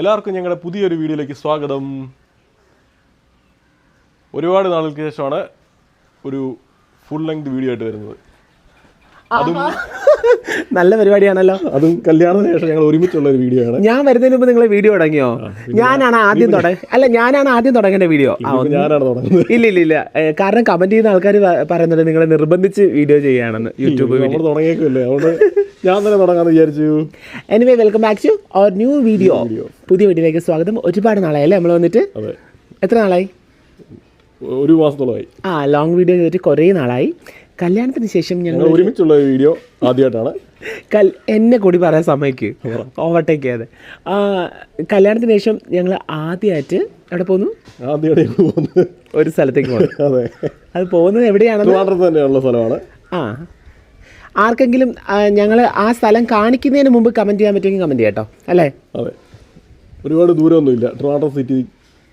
എല്ലാവർക്കും ഞങ്ങളുടെ പുതിയൊരു വീഡിയോയിലേക്ക് സ്വാഗതം. ഒരുപാട് നാളുകൾക്ക് ശേഷമാണ് ഒരു ഫുൾ ലെങ്ത് വീഡിയോ ആയിട്ട് വരുന്നത്. അതും നല്ല പരിപാടിയാണല്ലോ. അതും കല്യാണത്തിന് ശേഷം ഞങ്ങൾ ഒരുമിച്ചുള്ള ഒരു വീഡിയോ ആണ്. ഞാൻ വരുന്നതിന് മുമ്പ് നിങ്ങൾ വീഡിയോ തുടങ്ങിയോ? ഞാനാണ് ആദ്യം തുടങ്ങേണ്ട വീഡിയോ. ഞാനാണ് തുടങ്ങുന്നത്. ഇല്ല, കാരണം കമന്റ് ചെയ്യുന്ന ആൾക്കാർ പറയുന്നത് നിങ്ങളെ നിർബന്ധിച്ച് വീഡിയോ ചെയ്യാണെന്ന്. യൂട്യൂബ് നമ്മൾ തുടങ്ങിയേക്കല്ലേ, അതുകൊണ്ട് ഞാൻ തന്നെ തുടങ്ങാന്ന് വിചാരിച്ചു. Anyway, welcome back to our new video. പുതിയ വീഡിയോയിലേക്ക് സ്വാഗതം. ഒരുപാട് നാളായി അല്ലേ നമ്മൾ വന്നിട്ട്? അതെ. എത്ര നാളായി? ഒരു മാസത്തോളമായി. ലോങ് വീഡിയോ ചെയ്തിട്ട് കുറേ നാളായി. കല്യാണത്തിന് ശേഷം ഞങ്ങൾ ഒരുമിച്ചുള്ള വീഡിയോ ആദ്യമായിട്ടാണ്. എന്നെ കൂടി പറയാൻ സമയക്ക് ഓവർടേക്ക് ചെയ്യാതെ. കല്യാണത്തിന് ശേഷം ഞങ്ങൾ ആദ്യമായിട്ട് എവിടെ പോകുന്നു? ഒരു സ്ഥലത്തേക്ക് പോകുന്നു. അതെ, അത് പോകുന്നത് എവിടെയാണെന്ന് തന്നെയുള്ള സ്ഥലമാണ്. ആർക്കെങ്കിലും ഞങ്ങൾ ആ സ്ഥലം കാണിക്കുന്നതിന് മുമ്പ് കമൻറ്റ് ചെയ്യാൻ പറ്റുമെങ്കിൽ കമൻറ്റ് ചെയ്യാം കേട്ടോ, അല്ലേ? അതെ, ഒരുപാട് ദൂരമൊന്നുമില്ല, ട്രിവാൻഡ്രം സിറ്റി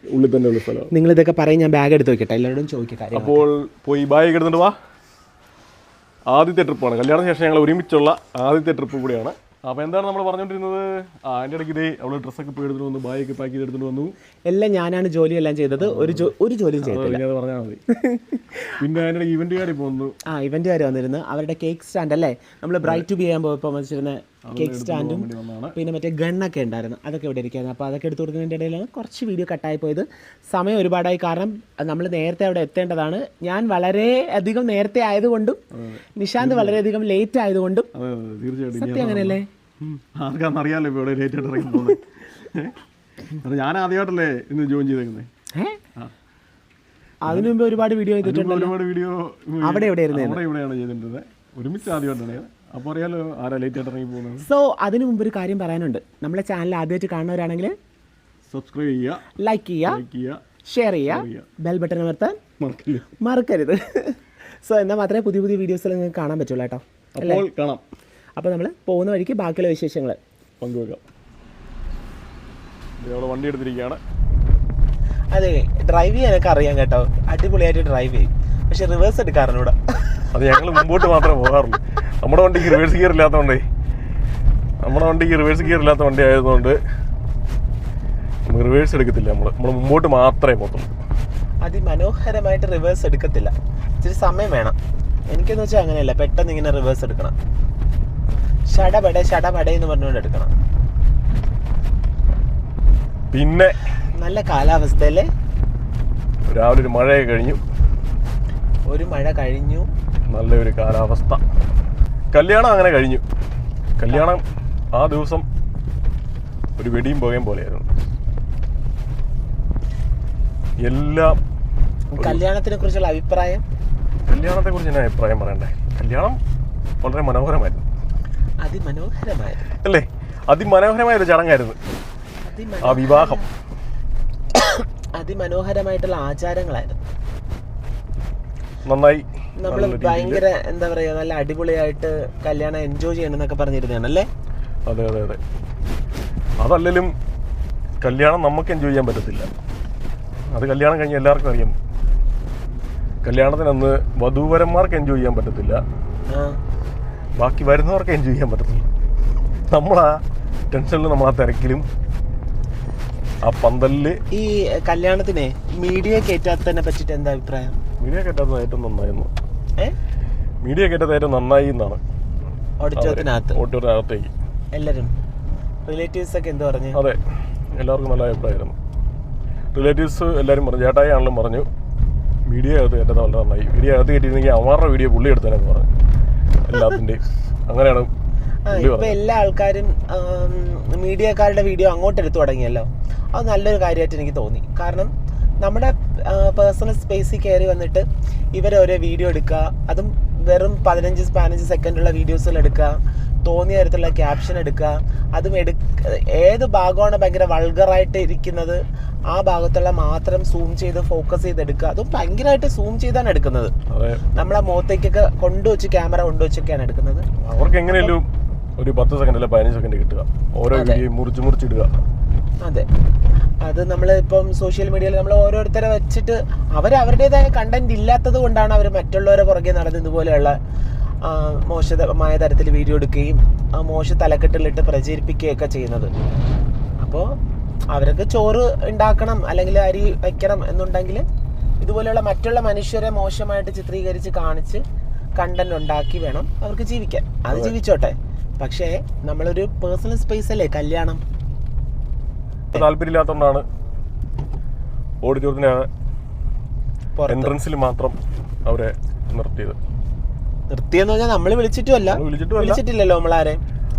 ഉള്ളിൽ തന്നെയുള്ള സ്ഥലമാണ്. നിങ്ങളിതൊക്കെ പറയും, ഞാൻ ബാഗ് എടുത്ത് വെക്കട്ടെ, എല്ലാവരോടും ചോദിക്കട്ടെ. അപ്പോൾ പോയി ബാഗ് എടുത്തിട്ട് വാ. ആദ്യത്തെ ട്രിപ്പാണ്, കല്യാണത്തിന് ശേഷം ഞങ്ങൾ ഒരുമിച്ചുള്ള ആദ്യത്തെ ട്രിപ്പ് കൂടിയാണ്. അപ്പോൾ എന്താണ് നമ്മൾ പറഞ്ഞുകൊണ്ടിരുന്നത്? അതിൻ്റെ ഇടയ്ക്ക് ഇതേ അവൾ ഡ്രസ്സൊക്കെ പോയി എടുത്തിട്ട് വന്നു, ബാഗൊക്കെ പാക്ക് ചെയ്ത് എടുത്തിട്ട് വന്നു. എല്ലാം ഞാനാണ് ജോലിയെല്ലാം ചെയ്തത്, ഒരു ജോലിയും ചെയ്തില്ല. അത് പറഞ്ഞാൽ മതി. പിന്നെ അതിൻ്റെ ഇടയ്ക്ക് ഇവൻറ്റുകാരി പോകുന്നു. ഇവൻറ്റുകാർ വന്നിരുന്നു. അവരുടെ കേക്ക് സ്റ്റാൻഡ് അല്ലേ, നമ്മൾ ബ്രൈറ്റ് ടു ബി ചെയ്യാൻ പോയപ്പോൾ വെച്ചിരുന്ന കേക്ക് സ്റ്റാൻഡും പിന്നെ മറ്റേ ഗണ്ണൊക്കെ ഉണ്ടായിരുന്നു, അതൊക്കെ ഇവിടെ ഇരിക്കുകയായിരുന്നു. അപ്പോൾ അതൊക്കെ എടുത്ത് കൊടുക്കുന്നതിൻ്റെ ഇടയിലാണ് കുറച്ച് വീഡിയോ കട്ടായി പോയത്. സമയം ഒരുപാടായി, കാരണം നമ്മൾ നേരത്തെ അവിടെ എത്തേണ്ടതാണ്. ഞാൻ വളരെയധികം നേരത്തെ ആയതുകൊണ്ടും നിശാന്ത് വളരെയധികം ലേറ്റ് ആയതുകൊണ്ടും. തീർച്ചയായിട്ടും സത്യം അങ്ങനെയല്ലേ? ആർക്കാണെന്നറിയാലോ ഇപ്പോൾ ഇവിടെ ലേറ്റ് ആയിട്ട് ഇറങ്ങി പോകുന്നത്. ഞാൻ ആദ്യമായിട്ടല്ലേ ഇന്ന് ജോയിൻ ചെയ്തേക്കുന്നത്. അതിനു മുമ്പ് ഒരുപാട് വീഡിയോ ചെയ്തിട്ടുണ്ട്. ഒരുപാട് വീഡിയോ അവിടെ എവിടെയാണ് ചെയ്തിട്ടുള്ളത്, ഒരുമിച്ച് ആദ്യമായിട്ടാണ്. അപ്പോൾ അറിയാലോ ആരാ ലേറ്റ് ആയിട്ട് ഇറങ്ങി പോകുന്നത്. സോ അതിനു മുമ്പ് ഒരു കാര്യം പറയാനുണ്ട്. നമ്മളെ ചാനൽ ആദ്യമായിട്ട് കാണുന്നവരാണെങ്കിൽ സബ്സ്ക്രൈബ് ചെയ്യുക, ലൈക്ക് ചെയ്യുക, ഷെയർ ചെയ്യുക, ബെൽ ബട്ടൺ അമർത്താൻ മറക്കരുത്. സോ എന്നാൽ മാത്രമേ പുതിയ പുതിയ വീഡിയോസിൽ നിങ്ങൾക്ക് കാണാൻ പറ്റുള്ളൂ കേട്ടോ. അപ്പോൾ കാണാം. അപ്പോൾ നമ്മൾ പോകുന്ന വഴിക്ക് ബാക്കിയുള്ള വിശേഷങ്ങൾ പങ്കുവെക്കാം. വണ്ടി എടുത്തിരിക്കുകയാണ്. അതെ, ഡ്രൈവ് ചെയ്യാനൊക്കെ അറിയാം കേട്ടോ, അടിപൊളിയായിട്ട് ഡ്രൈവ് ചെയ്യും. പക്ഷെ റിവേഴ്സ് എടുക്കാറിനൂടെ. അത് ഞങ്ങൾ മുമ്പോട്ട് മാത്രമേ പോകാറുള്ളൂ. നമ്മുടെ വണ്ടിക്ക് റിവേഴ്സ് ഗിയർ ഇല്ലാത്ത വണ്ടി ആയതുകൊണ്ട് റിവേഴ്സ് എടുക്കത്തില്ല. നമ്മൾ മുമ്പോട്ട് മാത്രമേ പോകത്തുള്ളൂ. അതിമനോഹരമായിട്ട് റിവേഴ്സ് എടുക്കത്തില്ല, ഇച്ചിരി സമയം വേണം. എനിക്കെന്ന് വെച്ചാൽ അങ്ങനെയല്ല, പെട്ടെന്ന് ഇങ്ങനെ റിവേഴ്സ് എടുക്കണം, ഷടപടേ എന്ന് പറഞ്ഞുകൊണ്ട് എടുക്കണം. പിന്നെ നല്ല കാലാവസ്ഥയല്ലേ? രാവിലെ ഒരു മഴയൊക്കെ കഴിഞ്ഞു, നല്ലൊരു കാലാവസ്ഥ. കല്യാണം അങ്ങനെ കഴിഞ്ഞു. കല്യാണം ആ ദിവസം ഒരു വെടിയും പുകയും പോലെയായിരുന്നു. എല്ലാം. കല്യാണത്തിനെ കുറിച്ചുള്ള അഭിപ്രായം? കല്യാണത്തെക്കുറിച്ച് ഞാൻ അഭിപ്രായം പറയണ്ടേ? കല്യാണം വളരെ മനോഹരമായിരുന്നു. അല്ലേ? അതിമനോഹരമായൊരു ചടങ്ങായിരുന്നു ആ വിവാഹം. അതിമനോഹരമായിട്ടുള്ള ആചാരങ്ങളായിരുന്നു. നന്നായി, നമ്മൾ ഭയങ്കര എന്താ പറയാ, നല്ല അടിപൊളിയായിട്ട് കല്യാണം എൻജോയ് ചെയ്യണമെന്നൊക്കെ പറഞ്ഞിരുന്നല്ലേ? അതെ. അതല്ലെങ്കിലും കല്യാണം നമുക്ക് എൻജോയ് ചെയ്യാൻ പറ്റത്തില്ല. അത് കല്യാണം കഴിഞ്ഞ് എല്ലാവർക്കും അറിയാം. കല്യാണത്തിനന്ന് വധൂവരന്മാർക്ക് എൻജോയ് ചെയ്യാൻ പറ്റത്തില്ല, ബാക്കി വരുന്നവർക്ക് എൻജോയ് ചെയ്യാൻ പറ്റത്തില്ല. നമ്മളാ ടെൻഷനിലും നമ്മളാ തിരക്കിലും ആ പന്തലില്. ഈ കല്യാണത്തിനെ മീഡിയ കയറ്റാത്തതിനെ പറ്റിട്ട് എന്താ അഭിപ്രായം? മീഡിയ കയറ്റാത്തത് ഏറ്റവും നന്നായിരുന്നു. മീഡിയ കയറ്റാത്തത് ഏറ്റവും നന്നായി എന്നാണ്. ഓഡിറ്റോറിയത്തിനകത്തേക്ക് എല്ലാവരും റിലേറ്റീവ്സ് ഒക്കെ എന്ത് പറഞ്ഞു? അതെ, എല്ലാവർക്കും നല്ല അഭിപ്രായമായിരുന്നു. റിലേറ്റീവ്സ് എല്ലാവരും പറഞ്ഞു, ചേട്ടായി ആണെങ്കിലും പറഞ്ഞു മീഡിയ അകത്ത് കയറ്റാത്ത വളരെ നന്നായി. മീഡിയ അകത്ത് കയറ്റിയിരുന്നെങ്കിൽ അവരുടെ വീഡിയോ പുള്ളി എടുത്തതെന്ന് പറഞ്ഞു. എല്ലാത്തിൻ്റെയും അങ്ങനെയാണ്. ഇപ്പൊ എല്ലാ ആൾക്കാരും മീഡിയക്കാരുടെ വീഡിയോ അങ്ങോട്ട് എടുത്തു തുടങ്ങിയല്ലോ. അത് നല്ലൊരു കാര്യമായിട്ട് എനിക്ക് തോന്നി. കാരണം നമ്മുടെ പേഴ്സണൽ സ്പേസിൽ കയറി വന്നിട്ട് ഇവരോരോ വീഡിയോ എടുക്കുക, അതും വെറും 15 സെക്കൻഡുള്ള വീഡിയോസിൽ എടുക്കുക, തോന്നിയ തരത്തിലുള്ള ക്യാപ്ഷൻ എടുക്കുക, അതും ഏത് ഭാഗമാണ് ഭയങ്കര വൾഗറായിട്ട് ഇരിക്കുന്നത് ആ ഭാഗത്തുള്ള മാത്രം സൂം ചെയ്ത് ഫോക്കസ് ചെയ്തെടുക്കുക. അതും ഭയങ്കരമായിട്ട് സൂം ചെയ്താണ് എടുക്കുന്നത്. നമ്മളെ മുഖത്തേക്കൊക്കെ ക്യാമറ കൊണ്ടുവച്ചൊക്കെയാണ് എടുക്കുന്നത്. അവർക്ക് എങ്ങനെയല്ലോ ഒരു 10 സെക്കൻഡ് അല്ല 15 സെക്കൻഡ് കിട്ടുക, ഓരോ വീഡിയോ മുറിച്ചിടുക. അതെ, അത് നമ്മൾ ഇപ്പം സോഷ്യൽ മീഡിയയിൽ നമ്മൾ ഓരോരുത്തരെ വെച്ചിട്ട് അവരുടേതായ കണ്ടന്റ് ഇല്ലാത്തത് കൊണ്ടാണ് അവർ മറ്റുള്ളവരെ പുറകെ നടന്ന് ഇതുപോലെയുള്ള മോശമായ തരത്തിൽ വീഡിയോ എടുക്കുകയും മോശ തലക്കെട്ടിലിട്ട് പ്രചരിപ്പിക്കുകയൊക്കെ ചെയ്യുന്നത്. അപ്പോൾ അവർക്ക് ചോറ് ഉണ്ടാക്കണം അല്ലെങ്കിൽ അരി വയ്ക്കണം എന്നുണ്ടെങ്കിൽ ഇതുപോലെയുള്ള മറ്റുള്ള മനുഷ്യരെ മോശമായിട്ട് ചിത്രീകരിച്ച് കാണിച്ച് കണ്ടന്റ് ഉണ്ടാക്കി വേണം അവർക്ക് ജീവിക്കാൻ. അത് ജീവിച്ചോട്ടെ. പക്ഷേ നമ്മളൊരു പേഴ്സണൽ സ്പേസ് അല്ലേ കല്യാണം. താല്പര്യമില്ലാത്തതുകൊണ്ടാണ് ഓഡിറ്റോറിയത്തിന് എൻട്രൻസിൽ മാത്രം അവരെ നിർത്തിയെന്ന് പറഞ്ഞാൽ നമ്മൾ വിളിച്ചിട്ടില്ലല്ലോ നമ്മളാരെ.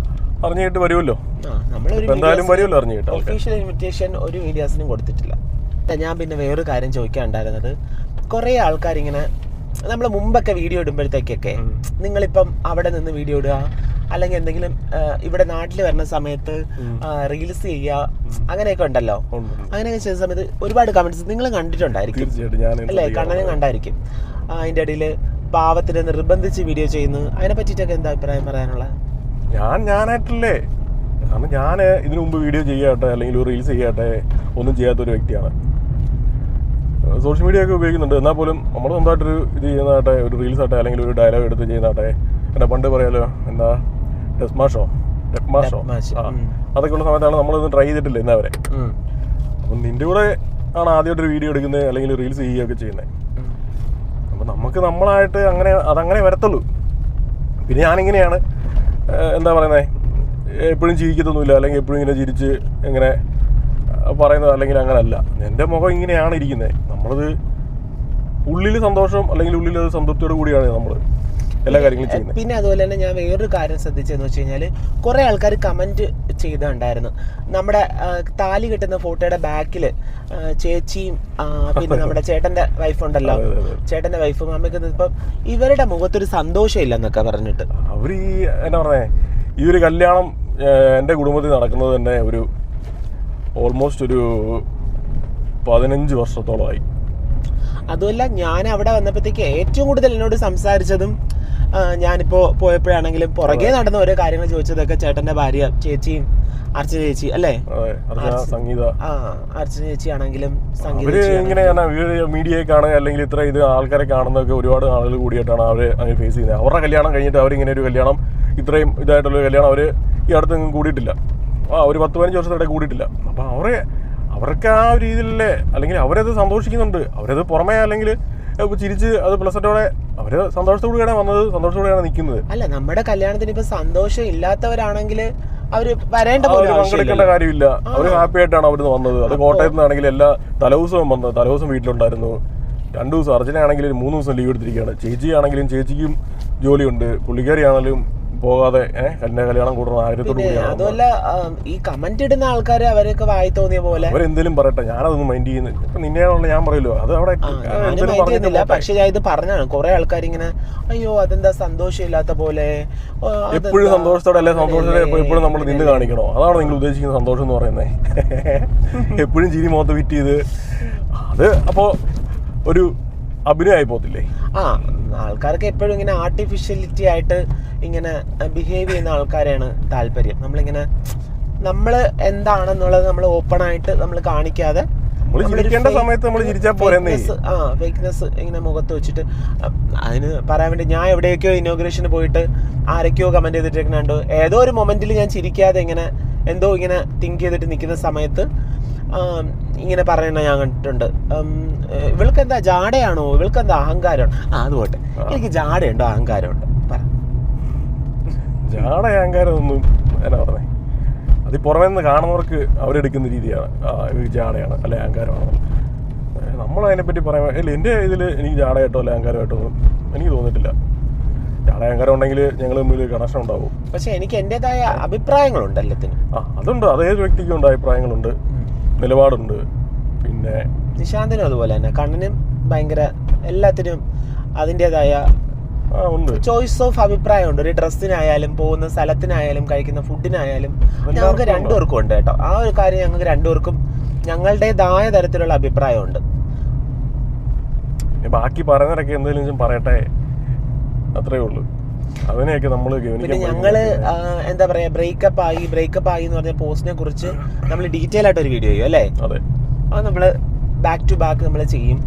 അറിഞ്ഞിട്ട് വരുമല്ലോ, എന്തായാലും വരുമല്ലോ അറിഞ്ഞിട്ട്. ഒഫീഷ്യൽ ഇൻവിറ്റേഷൻ ഒരു മീഡിയാസിനും കൊടുത്തിട്ടില്ല. ഞാൻ പിന്നെ വേറൊരു കാര്യം ചോദിക്കാനുണ്ടായിരുന്നത്, കുറേ ആൾക്കാരിങ്ങനെ നമ്മൾ മുമ്പൊക്കെ വീഡിയോ ഇടുമ്പോഴത്തേക്കൊക്കെ നിങ്ങളിപ്പം അവിടെ നിന്ന് വീഡിയോ ഇടുക അല്ലെങ്കിൽ എന്തെങ്കിലും ഇവിടെ നാട്ടിൽ വരുന്ന സമയത്ത് റീൽസ് ചെയ്യുക അങ്ങനെയൊക്കെ ഉണ്ടല്ലോ. അങ്ങനെയൊക്കെ ചെയ്യുന്ന സമയത്ത് ഒരുപാട് കമന്റ്സ് നിങ്ങൾ കണ്ടിട്ടുണ്ടായിരിക്കും അല്ലേ? കണ്ണനും കണ്ടായിരിക്കും. അതിൻ്റെ ഇടയിൽ പാവത്തിന് നിർബന്ധിച്ച് വീഡിയോ ചെയ്യുന്നു. അതിനെ പറ്റിയിട്ടൊക്കെ എന്താ അഭിപ്രായം പറയാനുള്ളത്? ഞാനായിട്ടല്ലേ, കാരണം ഞാൻ ഇതിനു മുമ്പ് വീഡിയോ ചെയ്യട്ടെ അല്ലെങ്കിൽ റീൽസ് ചെയ്യട്ടെ ഒന്നും ചെയ്യാത്തൊരു വ്യക്തിയാണ്. സോഷ്യൽ മീഡിയ ഒക്കെ ഉപയോഗിക്കുന്നുണ്ട്. എന്നാൽ പോലും നമ്മൾ സ്വന്തമായിട്ടൊരു ഇത് ചെയ്യുന്നതാട്ടെ, ഒരു റീൽസ് ആട്ടെ അല്ലെങ്കിൽ ഒരു ഡയലോഗ് എടുത്ത് ചെയ്യുന്നതാട്ടെ, പിന്നെ പണ്ട് പറയാലോ എന്താ ടെക്മാഷോ അതൊക്കെ ഉള്ള സമയത്താണ് നമ്മളൊന്നും ട്രൈ ചെയ്തിട്ടില്ല ഇന്ന് വരെ. അപ്പം നിന്റെ കൂടെ ആണ് ആദ്യമായിട്ടൊരു വീഡിയോ എടുക്കുന്നത് അല്ലെങ്കിൽ റീൽസ് ചെയ്യുകയൊക്കെ ചെയ്യുന്നത്. അപ്പം നമുക്ക് നമ്മളായിട്ട് അതങ്ങനെ വരത്തുള്ളൂ. പിന്നെ ഞാനിങ്ങനെയാണ് എന്താ പറയുന്നത്, എപ്പോഴും ചിരിക്കത്തൊന്നുമില്ല അല്ലെങ്കിൽ എപ്പോഴും ഇങ്ങനെ ചിരിച്ച് എങ്ങനെ പറയുന്നത് അല്ലെങ്കിൽ അങ്ങനല്ല. എൻ്റെ മുഖം ഇങ്ങനെയാണ് ഇരിക്കുന്നത്. നമ്മളത് ഉള്ളിൽ സന്തോഷം അല്ലെങ്കിൽ ഉള്ളിൽ അത് സംതൃപ്തിയോട് കൂടിയാണ് നമ്മൾ എല്ലാ കാര്യങ്ങളും ചെയ്യുന്നത്. പിന്നെ അതുപോലെ തന്നെ ഞാൻ വേറൊരു കാര്യം ശ്രദ്ധിച്ചതെന്ന് വെച്ച് കഴിഞ്ഞാൽ കുറേ ആൾക്കാർ കമൻറ്റ് ചെയ്തിട്ടുണ്ടായിരുന്നു. നമ്മുടെ താലി കെട്ടുന്ന ഫോട്ടോയുടെ ബാക്കിൽ ചേച്ചിയും പിന്നെ നമ്മുടെ ചേട്ടൻ്റെ വൈഫുണ്ടല്ലോ, ചേട്ടൻ്റെ വൈഫും അമ്മയ്ക്ക് ഇപ്പം ഇവരുടെ മുഖത്തൊരു സന്തോഷം ഇല്ലെന്നൊക്കെ പറഞ്ഞിട്ട് അവർ എന്നാ പറഞ്ഞേ, ഈ ഒരു കല്യാണം എൻ്റെ കുടുംബത്തിൽ നടക്കുന്നത് തന്നെ ഒരു ഓൾമോസ്റ്റ് ഒരു 15 വർഷത്തോളമായി. അതുമല്ല, ഞാൻ അവിടെ വന്നപ്പോഴത്തേക്ക് ഏറ്റവും കൂടുതൽ എന്നോട് സംസാരിച്ചതും ഞാനിപ്പോൾ പോയപ്പോഴാണെങ്കിലും പുറകെ നടന്ന ഓരോ കാര്യങ്ങൾ ചോദിച്ചതൊക്കെ ചേട്ടൻ്റെ ഭാര്യ ചേച്ചിയും അർച്ചന ചേച്ചി അല്ലേ, സംഗീത അർച്ചന ചേച്ചി ആണെങ്കിലും ഇങ്ങനെ മീഡിയയെ കാണുക അല്ലെങ്കിൽ ഇത്ര ഇത് ആൾക്കാരെ കാണുന്നതൊക്കെ ഒരുപാട് ആളുകൾ കൂടിയിട്ടാണ് അവർ അങ്ങനെ ഫേസ് ചെയ്യുന്നത്. അവരുടെ കല്യാണം കഴിഞ്ഞിട്ട് അവരിങ്ങനെ ഒരു കല്യാണം ഇത്രയും ഇതായിട്ടുള്ള കല്യാണം അവർ ഈ അടുത്തൊന്നും കൂടിയിട്ടില്ല. ഒരു 10-15 വർഷത്തിടെ കൂടിയിട്ടില്ല. അപ്പം അവർക്ക് ആ ഒരു രീതിയിലല്ലേ, അല്ലെങ്കിൽ അവരത് സന്തോഷിക്കുന്നുണ്ട്. അവരത് പുറമേ അല്ലെങ്കിൽ ചിരിച്ച് അത് പ്ലസറ്റോടെ അവര് സന്തോഷത്തോടെയാണ് വന്നത്, സന്തോഷത്തോടെയാണ് നിൽക്കുന്നത്. അല്ല, നമ്മുടെ കല്യാണത്തിന് ഇപ്പൊ സന്തോഷം ഇല്ലാത്തവരാണെങ്കിൽ അവര് പങ്കെടുക്കേണ്ട കാര്യമില്ല. അവര് ഹാപ്പി ആയിട്ടാണ് അവിടുന്ന് വന്നത്. അത് കോട്ടയത്ത് നിന്നാണെങ്കിൽ എല്ലാ തലേദിവസവും വന്നത്, തലേദിവസം വീട്ടിലുണ്ടായിരുന്നു. 2 ദിവസം, അർച്ചനയാണെങ്കിലും 3 ദിവസം ലീവ് എടുത്തിരിക്കുകയാണ്. ചേച്ചിയാണെങ്കിലും ചേച്ചിക്കും ജോലിയുണ്ട്, പുള്ളിക്കാരിയാണെങ്കിലും പോകാതെ എന്റെ കല്യാണം കൂടണം ആയിരത്തോട്. അതുമല്ല, ഈ കമന്റ് ഇടുന്ന ആൾക്കാർ അവരൊക്കെ വായി തോന്നിയ പോലെ അവരെന്തെങ്കിലും പറയട്ടെ, ഞാനതൊന്നും മൈൻഡ് ചെയ്യുന്നു. ഇപ്പൊ നിന്നെയാണല്ലോ ഞാൻ പറയല്ലോ, അത് അവിടെ പക്ഷെ ഞാൻ ഇത് പറഞ്ഞാണ് കുറെ ആൾക്കാർ ഇങ്ങനെ അയ്യോ അതെന്താ സന്തോഷം ഇല്ലാത്ത പോലെ, എപ്പോഴും സന്തോഷത്തോടെ അല്ലെ, സന്തോഷത്തോടെ എപ്പോഴും നമ്മൾ നിന്ന് കാണിക്കണോ? അതാണ് നിങ്ങൾ ഉദ്ദേശിക്കുന്ന സന്തോഷം എന്ന് പറയുന്നത്. എപ്പോഴും ചിരി മുഖത്ത് ഫിറ്റ് ചെയ്ത് അത് അപ്പോ ഒരു അഭിനയമായി പോകത്തില്ലേ? ആൾക്കാർക്ക് എപ്പോഴും ഇങ്ങനെ ആർട്ടിഫിഷ്യലിറ്റി ആയിട്ട് ഇങ്ങനെ ബിഹേവ് ചെയ്യുന്ന ആൾക്കാരെയാണ് താല്പര്യം. നമ്മളിങ്ങനെ നമ്മൾ എന്താണെന്നുള്ളത് നമ്മൾ ഓപ്പൺ ആയിട്ട് നമ്മൾ കാണിക്കാതെ ഫേക്ക്നെസ് ഇങ്ങനെ മുഖത്ത് വെച്ചിട്ട് അതിന് പറയാൻ വേണ്ടി ഞാൻ എവിടെയൊക്കെയോ ഇനോഗ്രേഷന് പോയിട്ട് ആരൊക്കെയോ കമന്റ് ചെയ്തിട്ടേക്കുന്നുണ്ട്. ഏതോ ഒരു മൊമെന്റിൽ ഞാൻ ചിരിക്കാതെ ഇങ്ങനെ എന്തോ ഇങ്ങനെ തിങ്ക് ചെയ്തിട്ട് നിൽക്കുന്ന സമയത്ത് ഇങ്ങനെ പറയണ ഞാൻ കണ്ടിട്ടുണ്ട്. ഇവൾക്ക് എന്താ ജാടയാണോ, ഇവൾക്ക് എന്താ അഹങ്കാരമാണോ? അത് പോട്ടെ, എനിക്ക് ജാടയുണ്ടോ അഹങ്കാരമുണ്ടോ? ജാട അഹങ്കാരം ഒന്നും എന്നാ പറഞ്ഞേ, അത് പുറമേ നിന്ന് കാണുന്നവർക്ക് അവരെടുക്കുന്ന രീതിയാണ് ജാടയാണ് അല്ലെ അഹങ്കാരമാണ്. നമ്മളതിനെപ്പറ്റി പറയാൻ അല്ല, എൻ്റെ ഇതിൽ എനിക്ക് ജാടയായിട്ടോ അല്ലെ അഹങ്കാരമായിട്ടോ ഒന്നും എനിക്ക് തോന്നിയിട്ടില്ല. ജാട അഹങ്കാരം ഉണ്ടെങ്കിൽ ഞങ്ങൾ തമ്മിൽ കണക്ഷൻ ഉണ്ടാവും. പക്ഷെ എനിക്ക് എൻ്റെതായ അഭിപ്രായങ്ങളുണ്ട് എല്ലാത്തിനും. അതുണ്ട്, അതേത് വ്യക്തിക്കും ഉണ്ട് അഭിപ്രായങ്ങളുണ്ട്, നിലപാടുണ്ട്. പിന്നെ നിശാന്തിനും അതുപോലെ തന്നെ, കണ്ണനും ഭയങ്കര എല്ലാത്തിനും അതിൻ്റെതായ ചോയ്സ് ഓഫ് അഭിപ്രായമുണ്ട്. ഒരു ഡ്രസ്സിനായാലും പോകുന്ന സ്ഥലത്തിനായാലും കഴിക്കുന്ന ഫുഡിനായാലും ഞങ്ങൾക്ക് രണ്ടുപേർക്കും ഉണ്ട് കേട്ടോ. ആ ഒരു കാര്യം ഞങ്ങൾക്ക് രണ്ടുപേർക്കും ഞങ്ങളുടേതായ തരത്തിലുള്ള അഭിപ്രായമുണ്ട്. ബാക്കി പറയുന്നവരൊക്കെ എന്തെങ്കിലും പറയട്ടെ, അത്രേ ഉള്ളൂ. അതിനെയൊക്കെ നമ്മൾ പിന്നെ ഞങ്ങള് എന്താ പറയാ, ബ്രേക്കപ്പ് ആയി എന്ന് പറഞ്ഞ പോസ്റ്റിനെ കുറിച്ച് നമ്മൾ ഡീറ്റെയിൽ ആയിട്ട് ഒരു വീഡിയോ ചെയ്യും അല്ലേ? അത് നമ്മള് ബാക്ക് ടു ബാക്ക് നമ്മൾ ചെയ്യും.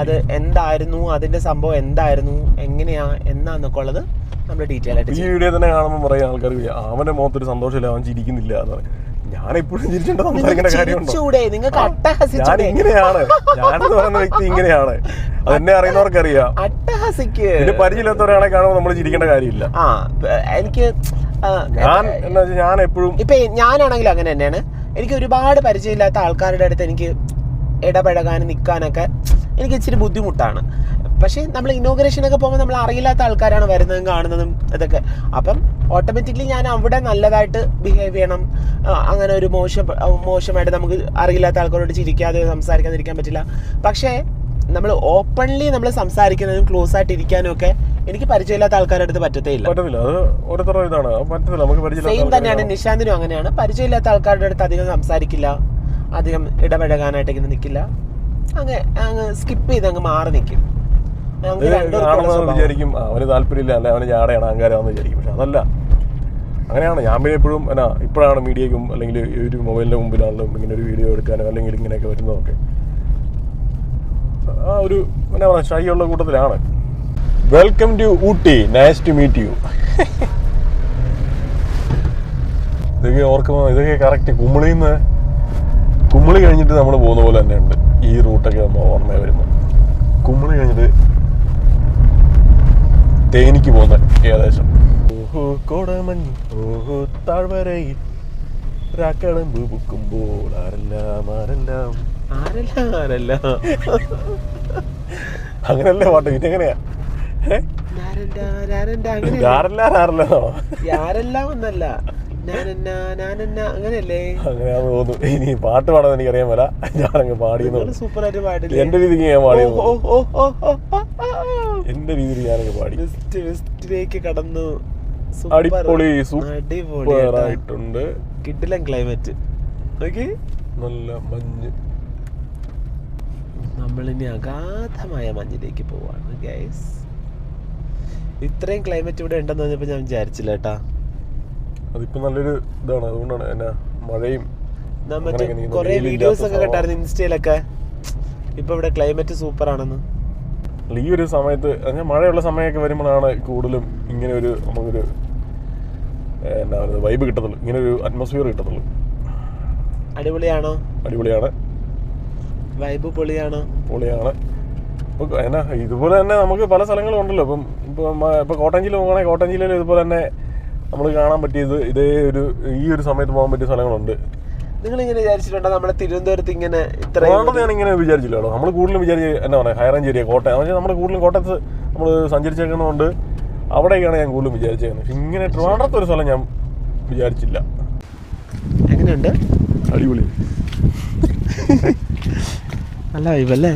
അത് എന്തായിരുന്നു, അതിന്റെ സംഭവം എന്തായിരുന്നു, എങ്ങനെയാ എന്നാന്നൊക്കെ ഉള്ളത് നമ്മൾ ഡീറ്റെയിൽ ആയിട്ട് ഈ വീഡിയോ തന്നെ കാണുമ്പോൾ പറയാം ആൾക്കാർക്ക് അവന്റെ മുഖത്തൊരു സന്തോഷമില്ല, അവൻ ചിരിക്കുന്നില്ല എന്ന് പറയും. ഞാനെപ്പോഴും ചിരിച്ചിട്ട് സംസാരിക്കേണ്ട കാര്യമുണ്ടോ? നിങ്ങൾക്ക് ഞാൻ ഇങ്ങനെയാണ്, ഞാനെന്ന് പറയുന്ന വ്യക്തി ഇങ്ങനെയാണ്. അതെന്നെ അറിയുന്നവർക്കറിയാം. അട്ടഹസിക്ക് പിന്നെ പരിചയമില്ലാത്തവരാണെ കാണുമ്പോൾ നമ്മൾ ചിരിക്കേണ്ട കാര്യമില്ല. എനിക്ക് ഞാൻ എപ്പോഴും ഇപ്പൊ ഞാനാണെങ്കിലും അങ്ങനെ തന്നെയാണ്. എനിക്ക് ഒരുപാട് പരിചയമില്ലാത്ത ആൾക്കാരുടെ അടുത്ത് എനിക്ക് ഇടപഴകാനും നിൽക്കാനൊക്കെ എനിക്ക് ഇച്ചിരി ബുദ്ധിമുട്ടാണ്. പക്ഷേ നമ്മൾ ഇനോഗ്രേഷനൊക്കെ പോകുമ്പോൾ നമ്മൾ അറിയില്ലാത്ത ആൾക്കാരാണ് വരുന്നതും കാണുന്നതും ഇതൊക്കെ. അപ്പം ഓട്ടോമാറ്റിക്കലി ഞാൻ അവിടെ നല്ലതായിട്ട് ബിഹേവ് ചെയ്യണം. അങ്ങനെ ഒരു മോശമായിട്ട് നമുക്ക് അറിയില്ലാത്ത ആൾക്കാരോട് ചിരിക്കാതെ സംസാരിക്കാതിരിക്കാൻ പറ്റില്ല. പക്ഷേ നമ്മൾ ഓപ്പൺലി നമ്മൾ സംസാരിക്കുന്നതും ക്ലോസ് ആയിട്ട് ഇരിക്കാനും ഒക്കെ എനിക്ക് പരിചയമില്ലാത്ത ആൾക്കാരുടെ അടുത്ത് പറ്റത്തേ ഇല്ല. സെയിം തന്നെയാണ് നിശാന്തിനും അങ്ങനെയാണ്. പരിചയമില്ലാത്ത ആൾക്കാരുടെ അടുത്ത് അധികം സംസാരിക്കില്ല, അധികം ഇടപഴകാനായിട്ട് ഇങ്ങനെ നിൽക്കില്ല. അങ്ങ് സ്കിപ്പ് ചെയ്ത് അങ്ങ് മാറി നിൽക്കും. വിചാരിക്കും അവന് താല്പര്യമില്ല, അല്ലെ അവന് ചാടയാണ് അഹങ്കാരമാണെന്ന് വിചാരിക്കും. പക്ഷെ അതല്ല, അങ്ങനെയാണ്. ഞാൻ പിന്നെ എപ്പോഴും ഇപ്പോഴാണ് മീഡിയക്കും അല്ലെങ്കിൽ ഒരു മൊബൈലിന്റെ മുമ്പിലാണല്ലോ ഇങ്ങനെ ഒരു വീഡിയോ എടുക്കാനോ അല്ലെങ്കിൽ ഇങ്ങനെയൊക്കെ വരുന്നതൊക്കെ ആ ഒരു എന്നാ പറയുക ഷൈ ഉള്ള കൂട്ടത്തിലാണ്. Welcome to Ooty, nice to meet you. ഇതൊക്കെ ഓർക്കുമ്പോൾ ഇതൊക്കെ കറക്റ്റ് കുമ്മളി കഴിഞ്ഞിട്ട് നമ്മൾ പോകുന്ന പോലെ തന്നെ ഉണ്ട് ഈ റൂട്ടൊക്കെ നമ്മൾ ഓർമ്മ വരുമ്പോൾ. കുമ്മളി കഴിഞ്ഞിട്ട് തേനിക്ക് പോകുന്ന ഏകദേശം. ഓഹോ കോടമഞ്ഞ്, ഓഹോ താഴ്വരയിൽ രാക്കടമ്പ് പൂക്കുമ്പോൾ ആരെല്ലാം അങ്ങനല്ലേ പാട്ട്. പിന്നെ എങ്ങനെയാ അങ്ങനെയല്ലേ? അങ്ങനെയാന്ന് തോന്നുന്നു. ഇനി പാട്ട് പാടാൻ എനിക്കറിയാൻ പോലെ ഞാനങ്ങ് പാടിയെന്ന്. സൂപ്പറായിട്ട് പാടില്ല. എന്റെ രീതിക്ക് ഞാൻ പാടിയത്, എന്റെ രീതിയിൽ ഞാനങ്ങ് പാടി. വെസ്റ്റിലേക്ക് കടന്നു. അടിപൊളി, സൂപ്പറായിട്ടുണ്ട്. കിടിലൻ ക്ലൈമറ്റ്. നല്ല മഞ്ഞ്. നമ്മളിനി അഗാധമായ മഞ്ഞിലേക്ക് പോവാണ് ഗൈസ്. ഇത്രയും ക്ലൈമറ്റ് ഇവിടെ ഉണ്ടെന്ന് പറഞ്ഞപ്പോ ഞാൻ വിചാരിച്ചില്ല കേട്ടാ. അതിപ്പോ നല്ലൊരു ഇതാണ്. അതുകൊണ്ടാണ് എന്നാ മഴയും കൊറേ വീഡിയോസ് ഒക്കെ കണ്ടായിരുന്നു ഇൻസ്റ്റയിലൊക്കെ. ഇപ്പൊ ഇവിടെ ക്ലൈമറ്റ് സൂപ്പർ ആണെന്ന്. ഈ ഒരു സമയത്ത് മഴയുള്ള സമയമൊക്കെ വരുമ്പോഴാണ് കൂടുതലും ഇങ്ങനെ ഒരു നമുക്കൊരു എന്നാ പറയുന്നത് വൈബ് കിട്ടത്തുള്ളൂ, ഇങ്ങനെ ഒരു അറ്റ്മോസ്ഫിയർ കിട്ടത്തുള്ളൂ. അടിപൊളിയാണ്. വൈബ് പൊളിയാണ്. എന്നാ ഇതുപോലെ തന്നെ നമുക്ക് പല സ്ഥലങ്ങളും ഉണ്ടല്ലോ. ഇപ്പൊ കോട്ടയം ജില്ല പോകണമെങ്കിൽ കോട്ടയം ജില്ലയിൽ ഇതുപോലെ തന്നെ നമ്മൾ കാണാൻ പറ്റിയത് ഈ ഒരു സമയത്ത് പോകാൻ പറ്റിയ സ്ഥലങ്ങളുണ്ട്. നിങ്ങൾ ഇങ്ങനെ വിചാരിച്ചിട്ടുണ്ടോ നമ്മുടെ തിരുവനന്തപുരത്ത് ഇങ്ങനെ ഞാൻ ഇങ്ങനെ വിചാരിച്ചില്ലല്ലോ. നമ്മൾ കൂടുതലും വിചാരിച്ച് എന്നാ പറയുക ഹൈറേഞ്ച് ഏരിയ കോട്ടയം. നമ്മൾ കൂടുതലും കോട്ടയത്ത് നമ്മൾ സഞ്ചരിച്ചേക്കുന്നതുകൊണ്ട് അവിടേക്കാണ് ഞാൻ കൂടുതലും വിചാരിച്ചേക്കുന്നത്. പക്ഷെ ഇങ്ങനെ ട്രിവാൻഡ്രത്ത് ഒരു സ്ഥലം ഞാൻ വിചാരിച്ചില്ല. എങ്ങനെയുണ്ട്? അടിപൊളി, നല്ല വൈബല്ലേ?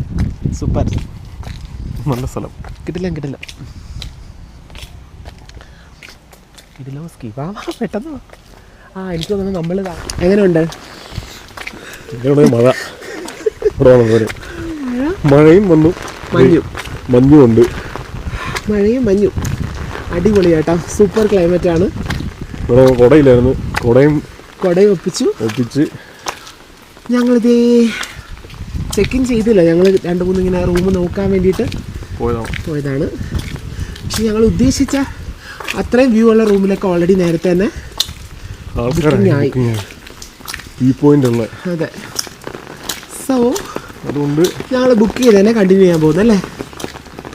സൂപ്പർ, നല്ല സ്ഥലം. കിട്ടില്ല പെട്ടെന്ന് എനിക്ക് തോന്നുന്നു നമ്മൾ എങ്ങനെയുണ്ട്? മഴ മഴയും വന്നു, മഞ്ഞുണ്ട്. മഴയും മഞ്ഞും അടിപൊളിയാട്ടാ. സൂപ്പർ ക്ലൈമറ്റ് ആണ്. കുടയിലായിരുന്നു, കുടയും ഒപ്പിച്ച് ഞങ്ങളിതേ ചെക്ക് ഇൻ ചെയ്തില്ല. ഞങ്ങൾ 2-3 ഇങ്ങനെ റൂം നോക്കാൻ വേണ്ടിയിട്ട് പോയതാണ്. പക്ഷെ ഞങ്ങൾ ഉദ്ദേശിച്ച അത്രയും വ്യൂ ഉള്ള റൂമിലൊക്കെ ഓൾറെഡി നേരത്തെ തന്നെ ആയി. അതെ, സോ അതുകൊണ്ട് ഞങ്ങൾ ബുക്ക് ചെയ്ത് തന്നെ കണ്ടിന്യൂ ചെയ്യാൻ പോകുന്നല്ലേ?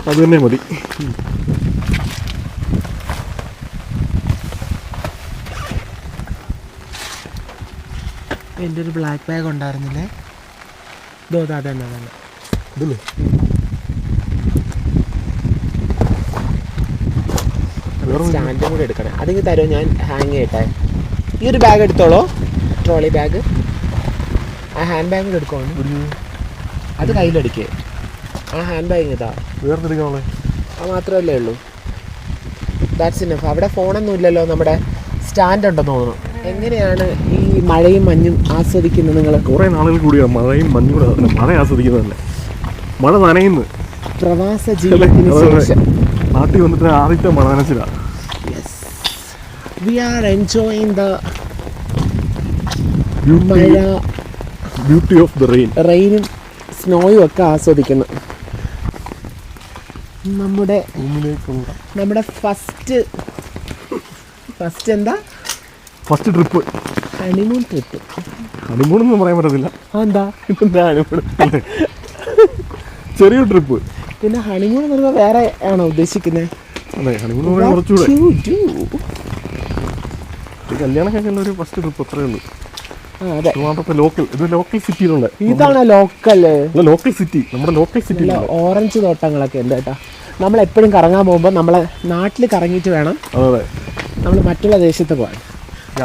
അത് തന്നെ മതി. എൻ്റെ ഒരു ബ്ലാക്ക് ബാഗ് ഉണ്ടായിരുന്നില്ലേ? അതന്നെ സ്റ്റാൻഡും കൂടെ എടുക്കണേ. അതിങ്ങ് തരുമോ? ഞാൻ ഹാങ് ചെയ്യട്ടെ. ഈ ഒരു ബാഗ് എടുത്തോളൂ, ട്രോളി ബാഗ്. ആ ഹാൻഡ് ബാഗ് കൂടെ എടുക്കോ? അത് കയ്യിലെടുക്കേ. ആ ഹാൻഡ് ബാഗ് ഇതാ, അത് മാത്രമല്ലേ ഉള്ളൂ. That's enough. അവിടെ ഫോണൊന്നും ഇല്ലല്ലോ, നമ്മുടെ സ്റ്റാൻഡ് ഉണ്ടെന്ന് തോന്നുന്നു. എങ്ങനെയാണ് ഈ മഴയും മഞ്ഞും ആസ്വദിക്കുന്നത് നിങ്ങൾ? കുറേ നാളുകൾ കൂടിയാണ് മഴയും മഞ്ഞും കൂടെ മഴ ആസ്വദിക്കുന്നതല്ലേ. മഴ നനയുന്നു. പ്രവാസ ജീവിതത്തിന് ശേഷം നാട്ടിൽ വന്നിട്ട് ആദ്യത്തെ മഴ നനച്ചിലാണ്. We are enjoying the beauty of the rain. റെയിനും സ്നോയും ഒക്കെ ആസ്വദിക്കുന്നു. നമ്മുടെ ഫസ്റ്റ് എന്താ? First trip honeymoon trip. ഹണിമൂണൊന്നും പറയാൻ പറ്റത്തില്ല. എന്താ എന്താ ഹണിമൂൺ? ചെറിയ ട്രിപ്പ്. പിന്നെ ഹണിമൂൺ എന്ന് പറയുമ്പോൾ വേറെ ആണോ ഉദ്ദേശിക്കുന്നത്? അതെ, ഹണിമൂൺ പറയാൻ കുറച്ചുകൂടെ കല്യാണമൊക്കെ ഒരു ഫസ്റ്റ് ട്രിപ്പ് അത്രേ ഉള്ളൂ. ലോക്കൽ, ഇത് ലോക്കൽ സിറ്റിയിലുള്ള. ഇതാണ് ലോക്കല്, ലോക്കൽ സിറ്റി, നമ്മുടെ ലോക്കൽ സിറ്റി. ഓറഞ്ച് തോട്ടങ്ങളൊക്കെ ഉണ്ട് കേട്ടോ. നമ്മളെപ്പോഴും കറങ്ങാൻ പോകുമ്പോൾ നമ്മളെ നാട്ടിൽ കറങ്ങിയിട്ട് വേണം അതെ നമ്മൾ മറ്റുള്ള ദേശത്ത് പോകാൻ.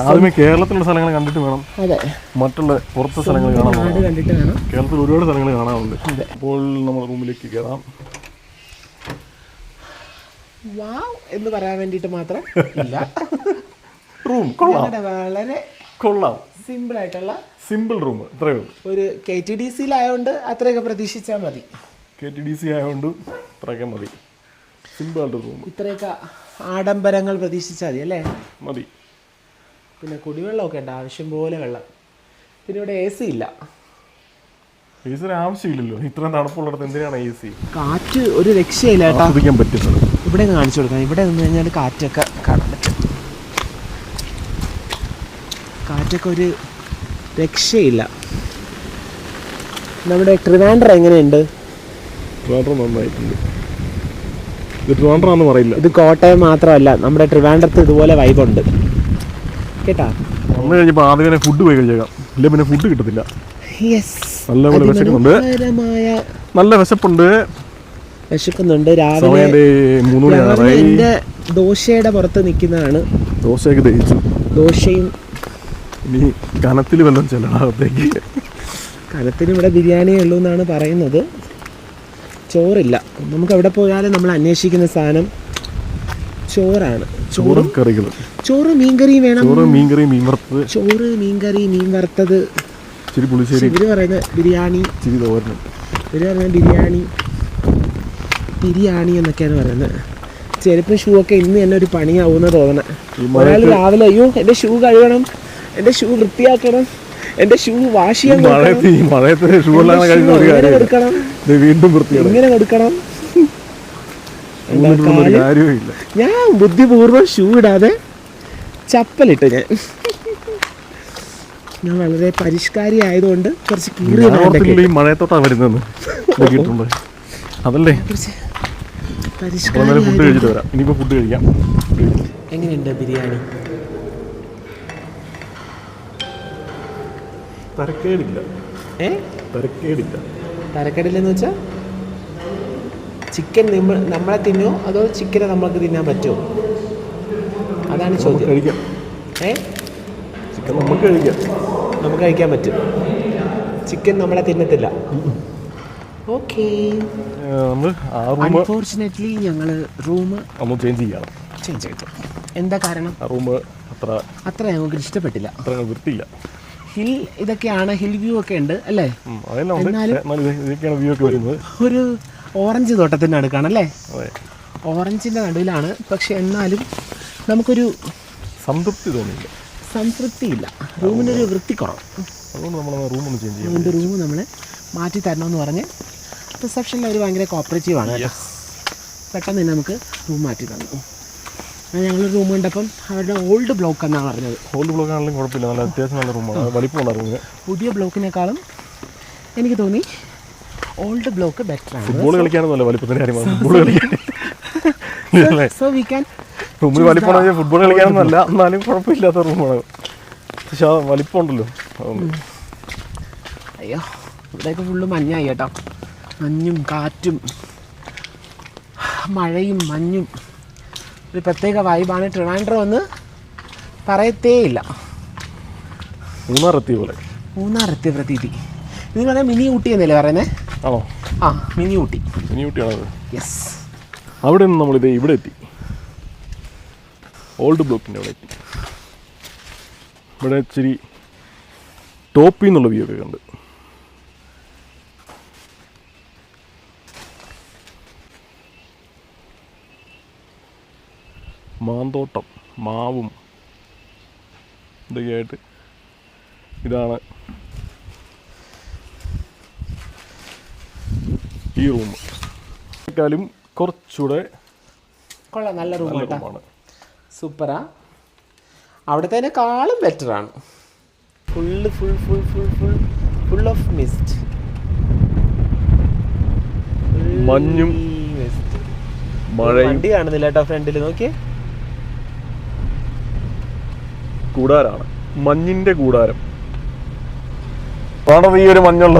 ആദ്യമേ കേരളത്തിലുള്ള സ്ഥലങ്ങൾ കണ്ടിട്ട് വേണം അതെ മറ്റുള്ള പുറത്തെ സ്ഥലങ്ങൾ കാണാൻ. നാട് കണ്ടിട്ട് വേണം. കേരളത്തിൽ ഒരുപാട് സ്ഥലങ്ങൾ കാണാറുണ്ട്. അപ്പോൾ നമ്മൾ റൂമിലേക്ക് കയറാം. വാവ് എന്ന് പറയാൻ വേണ്ടിയിട്ട് മാത്രം ഇല്ല. റൂം കൊള്ളാം, വളരെ കൊള്ളാം. സിമ്പിൾ ആയിട്ടുള്ള സിമ്പിൾ റൂം. ഇത്രയേ ഉള്ളൂ. ഒരു KTDC-യിലായതുകൊണ്ട് അത്രയൊക്കെ പ്രതീക്ഷിച്ചാൽ മതി. KTDC ആയതുകൊണ്ട് ഇത്രയൊക്കെ മതി. സിമ്പിൾ ആയിട്ട് റൂം. ഇത്രയൊക്കെ ആഡംബരങ്ങൾ പ്രതീക്ഷിച്ചാൽ മതി അല്ലേ? മതി. പിന്നെ കുടിവെള്ളമൊക്കെ ഉണ്ട്, ആവശ്യം പോലെ വെള്ളം. പിന്നെ ഇവിടെ AC ഇല്ല. AC ആവശ്യമില്ലല്ലോ, ഇത്രയും തണുപ്പുള്ളിടത്ത് എന്തിനാണ് AC? കാറ്റ് ഒരു രക്ഷയില്ല കേട്ടോ. ആസ്വദിക്കാൻ പറ്റുന്നത് ഇവിടെ കാണിച്ചു കൊടുക്കാം. ഇവിടെ നിന്ന് കഴിഞ്ഞാൽ കാറ്റൊക്കെ കാണാൻ പറ്റും. കാറ്റൊക്കെ ഒരു രക്ഷയില്ല. നമ്മുടെ ട്രിവാൻഡ്രം എങ്ങനെയുണ്ട്? ട്രിവാൻഡ്രം നന്നായിട്ടുണ്ട്. ഇത് ട്രിവാൻഡ്രാന്ന് പറയില്ല. ഇത് കോട്ടയം മാത്രമല്ല, നമ്മുടെ ട്രിവാൻഡ്രത്ത് ഇതുപോലെ വൈബുണ്ട് കേട്ടാ. വന്നു കഴിഞ്ഞപ്പോൾ ആദ്യമേ ഫുഡ് പോയി കഴിച്ചേക്കാം, ഇല്ല പിന്നെ ഫുഡ് കിട്ടത്തില്ല. നല്ലപോലെ വിശക്കുന്നുണ്ട്, നല്ല വിശപ്പുണ്ട്, വിശക്കുന്നുണ്ട്. രാവിലെ എന്റെ ദോശയുടെ പുറത്ത് നിൽക്കുന്നതാണ്. ദോശയൊക്കെ ദഹിച്ചു. ദോശയും ഇനി കനത്തിൽ വല്ലതും ചെല്ലണത്തേക്ക്. കനത്തിന് ഇവിടെ ബിരിയാണിയേ ഉള്ളൂ എന്നാണ് പറയുന്നത്. ചോറില്ല. നമുക്ക് എവിടെ പോയാലും നമ്മൾ അന്വേഷിക്കുന്ന സാധനം ചോറാണ്. ചോറും കറികൾ. ചോറ് മീൻകറിയും വേണം. ചോറ് മീൻകറി, മീൻ വറുത്തത്. ചോറ് മീൻകറി, മീൻ വറുത്തത്, ഇച്ചിരി പുളിശ്ശേരി. ഇവര് പറയുന്ന ബിരിയാണി, ഇച്ചിരി തോരൻ. ഇവര് പറയുന്ന ബിരിയാണി എന്നൊക്കെയാണ് പറയുന്നത്. ചെരുപ്പും ഷൂ ഒക്കെ ഇന്ന് തന്നെ ഒരു പണിയാവുന്ന തോന്നണം. ഒരാൾ രാവിലെ അയ്യോ എൻ്റെ ഷൂ കഴുകണം, എൻ്റെ ഷൂ വൃത്തിയാക്കണം, എൻ്റെ ഷൂ വാഷ് ചെയ്യാൻ കൊടുക്കണം, ഇങ്ങനെ കൊടുക്കണം. ഞാൻ ബുദ്ധിപൂർവ്വം ഷൂ ഇടാതെ ചപ്പലിട്ട് ഞാൻ വളരെ പരിഷ്കാരി ആയതുകൊണ്ട് കുറച്ച് ഈ മഴയത്തോട്ടാണ് വരുന്നത്. അതല്ലേ ഫുഡ് കഴിച്ചിട്ട് വരാം. ഇനിയിപ്പോൾ ഫുഡ് കഴിക്കാം. എങ്ങനെയുണ്ട് ബിരിയാണി? തരക്കേടില്ല. തരക്കേടില്ല. തരക്കേടില്ലെന്ന് വെച്ചാൽ ചിക്കൻ നമ്മളെ തിന്നുമോ അതോ ചിക്കനെ നമ്മൾക്ക് തിന്നാൻ പറ്റുമോ? അതാണ് ചോദ്യം. കഴിക്കാം. ചിക്കൻ നമുക്ക് കഴിക്കാം. നമുക്ക് കഴിക്കാൻ പറ്റും. ചിക്കൻ നമ്മളെ തിന്നത്തില്ല. ഓക്കെ. അൺഫോർച്ചുനേറ്റ്ലി ഞങ്ങൾ റൂം ചേഞ്ച് ചെയ്തു. എന്താ കാരണം? റൂം അത്ര ഞങ്ങൾക്ക് ഇഷ്ടപ്പെട്ടില്ല. വൃത്തിയില്ല. ഹിൽ ഇതൊക്കെയാണ്, ഹിൽ വ്യൂ ഒക്കെ ഉണ്ട് അല്ലേ? ഒരു ഓറഞ്ച് തോട്ടത്തിൻ്റെ അടുക്കാണല്ലേ? ഓറഞ്ചിൻ്റെ നടുവിലാണ്. പക്ഷെ എന്നാലും നമുക്കൊരു സംതൃപ്തിയില്ല. റൂമിനൊരു വൃത്തിക്കുറവ്. അതുകൊണ്ട് റൂം നമ്മൾ മാറ്റി തരണമെന്ന് പറഞ്ഞ് റിസപ്ഷനിൽ അവർ ഭയങ്കര കോപ്പറേറ്റീവാണ് കേട്ടോ. പെട്ടെന്ന് തന്നെ നമുക്ക് റൂം മാറ്റി തന്നു. ഞങ്ങൾ റൂം കണ്ടപ്പം അവരുടെ ഓൾഡ് ബ്ലോക്ക് എന്നാണ് പറഞ്ഞത്. ഓൾഡ് ബ്ലോക്ക് ആണെങ്കിലും കുഴപ്പമില്ല, നല്ല അത്യാവശ്യം നല്ല റൂമാണ്, വലിപ്പമുള്ള റൂമിന്. പുതിയ ബ്ലോക്കിനേക്കാളും എനിക്ക് തോന്നി ഓൾഡ് ബ്ലോക്ക് ബെറ്റർ ആണ്. ഫുട്ബോൾ കളിക്കാനൊന്നുമല്ല, വലിപ്പത്തിൻ്റെ കാര്യമാണ്. ഫുട്ബോൾ കളിക്കാൻ സോ വി ക്യാൻ റൂമിൽ വലിപ്പമാണ്. ഫുട്ബോൾ കളിക്കാനൊന്നുമല്ല, എന്നാലും കുഴപ്പമില്ലാത്ത റൂമാണ്. പക്ഷെ വലിപ്പമുണ്ടല്ലോ അതുകൊണ്ട്. അയ്യോ ഇവിടെയൊക്കെ ഫുള്ള് മഞ്ഞായി കേട്ടോ. മഞ്ഞും കാറ്റും മഴയും മഞ്ഞും ഒരു പ്രത്യേക വൈബാണ്. ട്രിവാൻഡ്രം ഒന്ന് പറയത്തേയില്ല. മൂന്നാറെത്തിയ പ്രതീതി. ഇതിന് പറഞ്ഞാൽ മിനി ഊട്ടി എന്നല്ലേ പറയുന്നത്? ആണോ? ആ മിനി ഊട്ടി. മിനി ഊട്ടിയാണത്. യെസ്. അവിടെ നിന്ന് നമ്മളിത് ഇവിടെ എത്തി, ഓൾഡ് ബ്ലോക്കിൻ്റെ അവിടെ എത്തി. ഇവിടെ ഇച്ചിരി ടോപ്പിൽ നിന്നുള്ള വ്യൂ ഒക്കെ കണ്ട്. മാന്തോട്ടം, മാവും ഇതൊക്കെയായിട്ട്. ഇതാണ് ഈ റൂം. ക്കാലും കുറച്ചുകൂടെ കൊള്ളാം, നല്ല റൂമാണ്. സൂപ്പറാ. അവിടത്തേക്കാളും ബെറ്ററാണ്. ഫുൾ ഓഫ് മിസ്റ്റ്, മഞ്ഞും മഴയും. വണ്ടി കാണുന്നില്ല കേട്ടോ ഫ്രണ്ടിൽ, നോക്കിയേ. കൂടാരാണ്, മഞ്ഞിന്റെ കൂടാരം. ഈ ഒരു മഞ്ഞുള്ള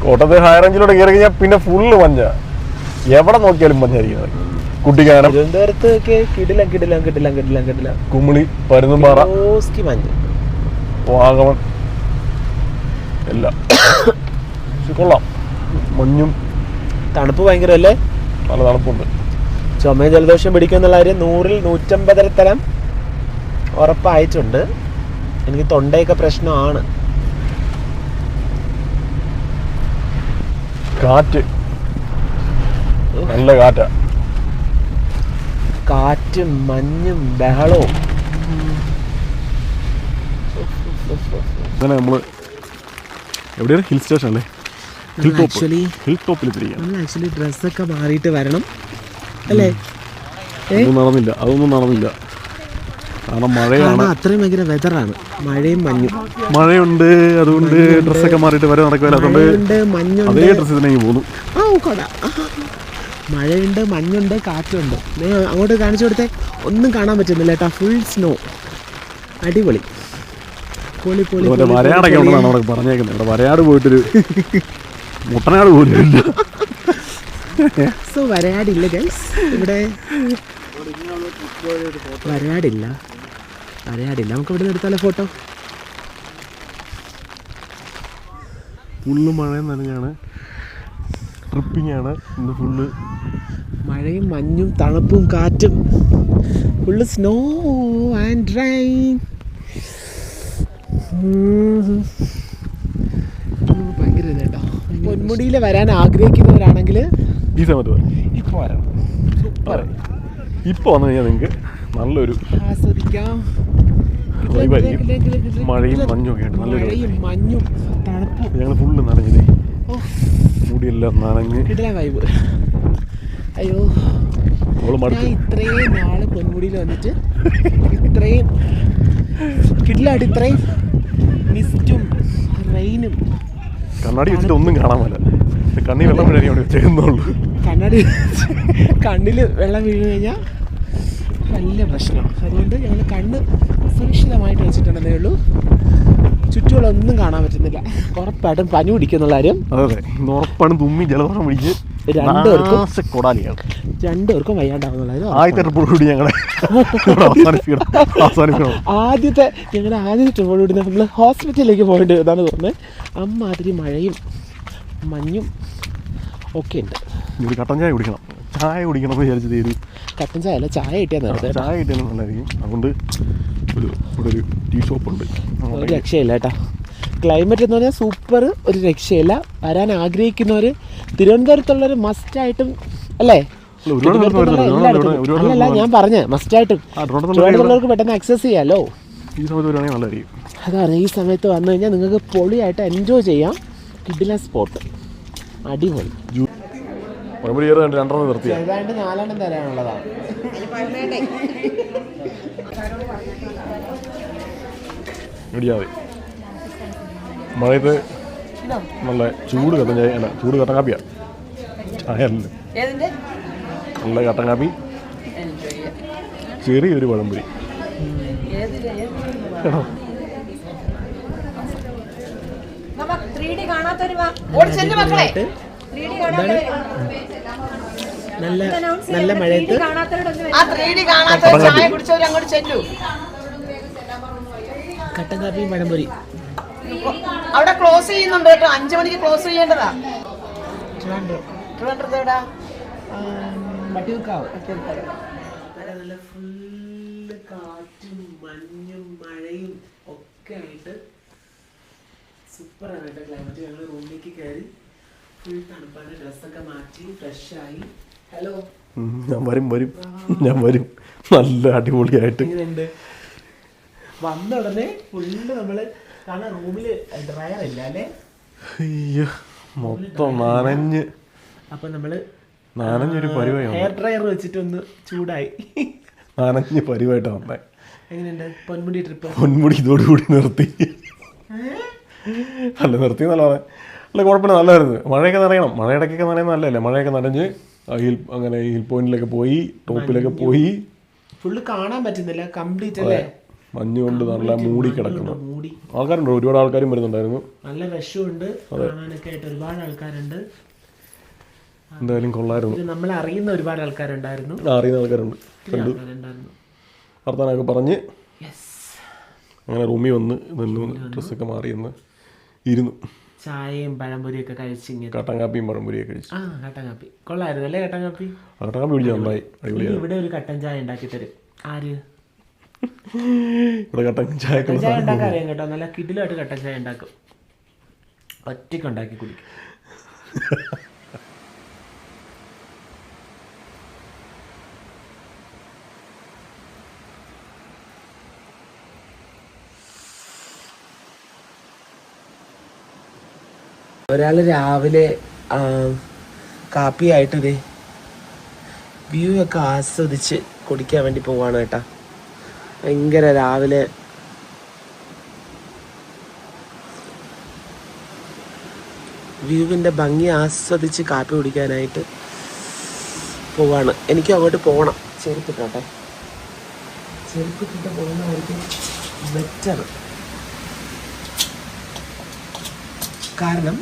കോട്ടയത്ത് ഹൈ റേഞ്ചിലൂടെ കയറി കഴിഞ്ഞാൽ പിന്നെ ഫുള്ള് മഞ്ഞ, എവിടെ നോക്കിയാലും മഞ്ഞായിരിക്കുന്നത്. കുട്ടിക്കാനം, തിരുവനന്തപുരത്ത് കിടിലം. കുമിളി, പരുന്തുംപാറ, മഞ്ഞ്, വാഗമൺ എല്ലാം കൊള്ളാം. മഞ്ഞും തണുപ്പ് ഭയങ്കരല്ലേ, നല്ല തണുപ്പുണ്ട്. ചുമയും ജലദോഷം പിടിക്കുന്നുള്ള കാര്യം 100-ൽ 150 ഉറപ്പായിട്ടുണ്ട്. എനിക്ക് തൊണ്ടയൊക്കെ പ്രശ്നമാണ്. കാറ്റ്, നല്ല കാറ്റാ, കാറ്റും മഞ്ഞും ബഹളവും. അങ്ങനെ നമ്മള് എവിടെയാണ്? ഹിൽ സ്റ്റേഷൻ അല്ലേ, ഹിൽ ടോപ്പിൽ ആക്ച്വലി ഡ്രസ്സൊക്കെ മാറിയിട്ട് വരണം അല്ലേ? അതൊന്നും നടന്നില്ല. കാരണം മഴയാണ്, അത്രയും ഭയങ്കര വെതറാണ്, മഴയും മഞ്ഞും. മഴയുണ്ട്, അതുകൊണ്ട് ഡ്രസ്സൊക്കെ മാറിയിട്ട് വരെ നടക്കില്ല. അതുകൊണ്ട് അതേ ഡ്രസ്സ് തന്നെ പോകുന്നു. മഴയുണ്ട്, മഞ്ഞുണ്ട്, കാറ്റുണ്ട്. അങ്ങോട്ട് കാണിച്ചു കൊടുത്തേ, ഒന്നും കാണാൻ പറ്റുന്നില്ല കേട്ടോ. ഫുൾ സ്നോ, അടിപൊളി. വരയാടൊക്കെ ഉണ്ടെന്നാണ് അവിടെ പറഞ്ഞേക്കുന്നത്. ഇവിടെ വരയാട് പോയിട്ടൊരു മുട്ടനാട് പോലും ഇല്ല. സോ വരയാടില്ല ഗൈസ്, ഇവിടെ വരയാടില്ല. നമുക്ക് ഇവിടെ എടുത്താലോ ഫോട്ടോ? ഫുള്ള് മഴയും നനഞ്ഞാണ്, ട്രിപ്പിംഗ് ആണ് ഇന്ന്. ഫുള്ള് മഴയും മഞ്ഞും തണുപ്പും കാറ്റും, ഫുള്ള് സ്നോ ആൻഡ് റെയിൻ. ഭയങ്കര ഇതാട്ടോ. പൊന്മുടിയിൽ വരാൻ ആഗ്രഹിക്കുന്നവരാണെങ്കിൽ ഈ സമയത്ത് ഇപ്പോൾ വരണം. സൂപ്പർ. ഇപ്പോൾ വന്നു കഴിഞ്ഞാൽ നിങ്ങൾക്ക് നല്ലൊരു ആസ്വദിക്കാം. മഴയും മഞ്ഞും ഒക്കെ ആയിട്ട് നല്ലൊരു മഞ്ഞും തണുപ്പും. ഞങ്ങൾ ഫുള്ള് നനഞ്ഞതേ, മുടിയെല്ലാം നനഞ്ഞ് വൈബ്. അയ്യോ, ഞാൻ ഇത്രയും നാള് പൊന്മുടിയിൽ വന്നിട്ട് ഇത്രയും കിടിലായിട്ട് ഇത്രയും മിസ്റ്റും റെയിനും. കണ്ണാടി വെച്ചിട്ട് ഒന്നും കാണാൻ പറ്റില്ല. കണ്ണി വെള്ളം വീഴാൻ അവിടെ വെച്ചേക്കുന്നുള്ളൂ. കണ്ണിൽ വെള്ളം വീണ് കഴിഞ്ഞാൽ വലിയ പ്രശ്നമാണ്. അതുകൊണ്ട് ഞങ്ങൾ കണ്ണ് സുരക്ഷിതമായിട്ട് വെച്ചിട്ടുണ്ടെന്നേ ഉള്ളൂ. ചുറ്റുകളൊന്നും കാണാൻ പറ്റുന്നില്ല. ഉറപ്പായിട്ടും പനി പിടിക്കുന്നുള്ള കാര്യം. അതെ, ഉറപ്പാണ്. തുമ്മി ജലദോഷം പിടിച്ച് രണ്ടുപേർക്കും വയ്യാണ്ടാവുന്നുള്ള കാര്യം. ആദ്യത്തെ ട്രിപ്പോടുകൂടി നമ്മൾ ഹോസ്പിറ്റലിലേക്ക് പോകേണ്ടി എന്നാണ് തോന്നുന്നത്. അമ്മാതിരി മഴയും മഞ്ഞും ഒക്കെ ഉണ്ട്. കട്ടൻ ചായ കുടിക്കണം, ചായ കുടിക്കണം എന്ന് വിചാരിച്ചത്. ഒരു കട്ടൻ ചായ അല്ല, ചായ കിട്ടിയാൽ ചായ കിട്ടിയാലും നല്ലതായിരിക്കും. അതുകൊണ്ട് ഇവിടെ ഒരു ടീ ഷോപ്പ് ഉണ്ട്, ഒരു രക്ഷയില്ല കേട്ടോ. ക്ലൈമറ്റ് എന്ന് പറഞ്ഞാൽ സൂപ്പർ, ഒരു രക്ഷയില്ല. വരാൻ ആഗ്രഹിക്കുന്നവർ തിരുവനന്തപുരത്തുള്ളവർ മസ്റ്റായിട്ടും അല്ലേ? അല്ലല്ല, ഞാൻ പറഞ്ഞ മസ്റ്റായിട്ടും തിരുവനന്തപുരത്തുള്ളവർക്ക് പെട്ടെന്ന് ആക്സസ് ചെയ്യാമല്ലോ. ഈ സമയത്ത് വരുവാണെങ്കിൽ നല്ലതായിരിക്കും. അതാണ്, ഈ സമയത്ത് വന്നു കഴിഞ്ഞാൽ നിങ്ങൾക്ക് പൊളിയായിട്ട് എൻജോയ് ചെയ്യാം. കിടില സ്പോട്ട്, അടിപൊളി. ഏതാണ്ട് 4 തരാനുള്ളതാണ്. മഴയത്ത് നല്ല ചൂട് കട്ടൻ ചായ അല്ല, ചൂട് കട്ടൻ കാപ്പിയാ. ചായ അല്ല, നല്ല കട്ടൻ കാപ്പി, ചെറിയൊരു പഴംപൊരി. നല്ല മഴയത്ത് കട്ടൻ കാപ്പിയും പഴംപൊരി അവിടെ ക്ലോസ് ചെയ്യുന്നുണ്ട് കേട്ടോ. 5 മണിക്ക് ക്ലോസ് ചെയ്യേണ്ടതാ. നല്ല ഫുള്ള് കാറ്റും മഞ്ഞും മഴയും ഒക്കെ ആയിട്ട് സൂപ്പറാണ് കേട്ടോ ക്ലൈമറ്റ്. ഞങ്ങൾ റൂമിലേക്ക് കയറി ഫുൾ തണുപ്പാണ്, ഡ്രസ്സൊക്കെ മാറ്റി ഫ്രഷായി. ഹലോ, ഞാൻ വരും നല്ല അടിപൊളിയായിട്ട്. ഇങ്ങനെയുണ്ട്. വന്ന ഉടനെ ഫുള്ള് നമ്മള്, കാരണം റൂമില് ഡ്രയർ ഇല്ല അല്ലേ? അയ്യോ, മൊത്തം നനഞ്ഞ്. അപ്പൊ നമ്മള് നനഞ്ഞൊരു പരിവായി, ഹെയർ ഡ്രയർ വെച്ചിട്ടൊന്ന് ചൂടായി, നനഞ്ഞ് പരിവായിട്ടാ വന്നേ. എങ്ങനെയുണ്ട് പൊന്മുടി ട്രിപ്പ്? പൊന്മുടി ഇതോടുകൂടി നിർത്തി. അല്ല നിർത്തി എന്നല്ല പറയാം. അല്ല കുഴപ്പമില്ല, നല്ലതായിരുന്നു. മഴയൊക്കെ നനയണം, മഴയിടയ്ക്കൊക്കെ നനയുന്ന നല്ലതല്ലേ. മഴയൊക്കെ നനഞ്ഞ് അങ്ങനെ ഹിൽ പോയിന്റിലൊക്കെ പോയി, ടോപ്പിലൊക്കെ പോയി. ഫുള്ള് കാണാൻ പറ്റുന്നില്ല, കംപ്ലീറ്റ് അല്ലേ, മഞ്ഞ് കൊണ്ട് നല്ല മൂടി കിടക്കുന്നു. ആൾക്കാരുണ്ട്, ഒരുപാട് ആൾക്കാരും വരുന്നുണ്ടായിരുന്നു. നല്ല രസമുണ്ട് കാണാനൊക്കെ ആയിട്ട്, ഒരുപാട് ആൾക്കാരുണ്ട്. എന്തായാലും കൊള്ളായിരുന്നു. നമ്മളെ അറിയുന്ന ഒരുപാട് ആൾക്കാരുണ്ടായിരുന്നു. അറിയുന്ന ആൾക്കാരുണ്ട്, വർത്താനൊക്കെ പറഞ്ഞ് അങ്ങനെ റൂമിൽ വന്ന് നിന്ന് ഡ്രസ്സൊക്കെ മാറി എന്ന് ഇരുന്നു. ചായയും പഴംപൊരിയൊക്കെ കഴിച്ച് കട്ടൻ കാപ്പിയും പഴംപൊരിയൊക്കെ കഴിച്ചു. കട്ടൻ കാപ്പി കൊള്ളായിരുന്നു അല്ലേ? കട്ടൻ കാപ്പി പിടിച്ചാൽ നന്നായി, അടിപൊളിയായി. ഇവിടെ ഒരു കട്ടൻ ചായ ഉണ്ടാക്കി തരും. ആര്? ഇവിടെ കട്ടൻ ചായ ഉണ്ടാക്കാൻ അറിയാം കേട്ടോ, നല്ല കിടിലായിട്ട് കട്ടൻ ചായ ഉണ്ടാക്കും, ഒറ്റയ്ക്ക് ഉണ്ടാക്കി കുടിക്കും. ഒരാൾ രാവിലെ കാപ്പിയായിട്ടൊരു വ്യൂ ഒക്കെ ആസ്വദിച്ച് കുടിക്കാൻ വേണ്ടി പോവാണ് കേട്ടാ. ഭയങ്കര രാവിലെ വ്യൂവിൻ്റെ ഭംഗി ആസ്വദിച്ച് കാപ്പി കുടിക്കാനായിട്ട് പോവാണ്. എനിക്ക് അങ്ങോട്ട് പോകണം. ചെരുപ്പിട്ടോട്ടെ, ചെരുപ്പിട്ടിട്ട് പോകുന്നതായിരിക്കും ബെറ്റർ. കാരണം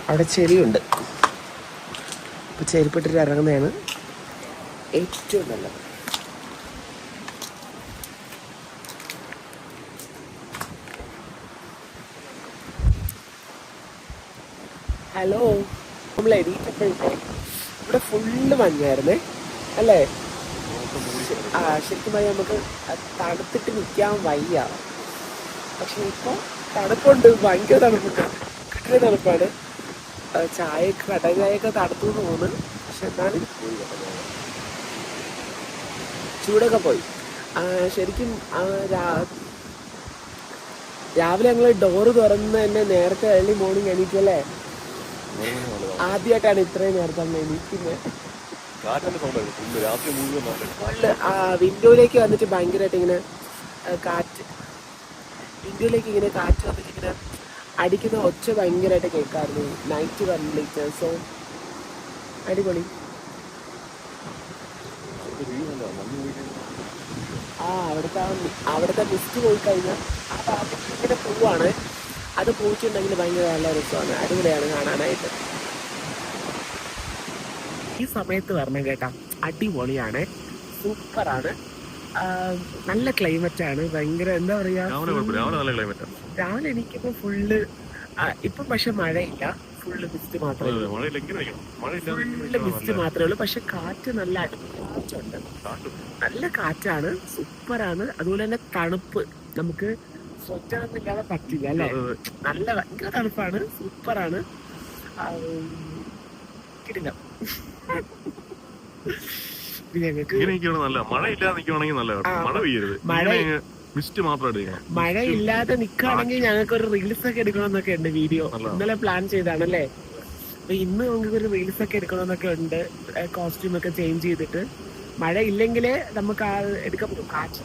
അവിടെ ചെടിയുണ്ട്. അപ്പോൾ ചെരുപ്പിട്ടിട്ട് ഇറങ്ങുന്നതാണ് ഏറ്റവും നല്ലത്. ഹലോ, നമ്മൾ എണീറ്റപ്പോഴേ ഇവിടെ ഫുള്ള് മഞ്ഞായിരുന്നേ അല്ലേ? ശരിക്കും പറയാം, നമുക്ക് തണുത്തിട്ട് നിൽക്കാൻ വയ്യ. പക്ഷെ ഇപ്പോൾ തണുപ്പുണ്ട്, ഭയങ്കര തണുപ്പുണ്ട്, കിട്ടിയ തണുപ്പാണ്. ചായയൊക്കെ കട്ടൻ ചായയൊക്കെ തണുത്തു തോന്നുന്നു. പക്ഷെ എന്നാലും ചൂടൊക്കെ പോയി. ശരിക്കും രാവിലെ ഞങ്ങൾ ഡോറ് തുറന്ന് തന്നെ നേരത്തെ ഏർലി മോർണിംഗ് എണീറ്റല്ലേ. ആദ്യമായിട്ടാണ് ഇത്രയും നേരത്തെ എണീക്കുന്നത്. വിൻഡോയിലേക്ക് വന്നിട്ട് ഭയങ്കരമായിട്ട് ഇങ്ങനെ കാറ്റ്, വിൻഡോയിലേക്ക് ഇങ്ങനെ കാറ്റ് വന്നിട്ട് ഇങ്ങനെ അടിക്കുന്ന ഒച്ച ഭയങ്കരമായിട്ട് കേൾക്കാറുണ്ട്. Night complete. സോ അടിപൊളി. അവിടുത്തെ മിസ്റ്റ് പോയി കഴിഞ്ഞാൽ ആ ഭാഗത്ത് ഇങ്ങനെ പോവാണ്. അത് പോയിട്ടുണ്ടെങ്കിൽ ഭയങ്കര നല്ല രസമാണ്, അടിപൊളിയാണ് കാണാനായിട്ട്. ഈ സമയത്ത് വരണം കേട്ടാ, അടിപൊളിയാണ്, സൂപ്പറാണ്. നല്ല ക്ലൈമറ്റ് ആണ്, ഭയങ്കര എന്താ പറയാ. രാവിലെ എണീക്കുമ്പോൾ ഫുള്ള് ഇപ്പം പക്ഷെ മഴയില്ല, ഫുള്ള് മിസ്റ്റ് മാത്രമേ ഉള്ളൂ. ഫുള്ള് മിസ്റ്റ് മാത്രമേ ഉള്ളൂ. പക്ഷെ കാറ്റ് നല്ല കാറ്റുണ്ട്, നല്ല കാറ്റാണ്, സൂപ്പറാണ്. അതുപോലെ തന്നെ തണുപ്പ്, നമുക്ക് സ്വെറ്ററൊന്നും ഇല്ലാതെ പറ്റില്ല അല്ലേ. നല്ല ഭയങ്കര തണുപ്പാണ്, സൂപ്പറാണ്. കിടിലം. മഴയില്ലാതെ നിക്കുകയാണെങ്കിൽ ഞങ്ങൾക്ക് ഒരു റീൽസ് ഒക്കെ എടുക്കണമെന്നൊക്കെ ഉണ്ട്. വീഡിയോ ഇന്നലെ പ്ലാൻ ചെയ്താണല്ലേ. അപ്പൊ ഇന്ന് നമുക്ക് ഒരു റീൽസ് ഒക്കെ എടുക്കണമെന്നൊക്കെ ഉണ്ട്, കോസ്റ്റ്യൂം ഒക്കെ ചേഞ്ച് ചെയ്തിട്ട്. മഴ ഇല്ലെങ്കിലേ നമുക്ക് എടുക്കാൻ പറ്റും. കാറ്റ്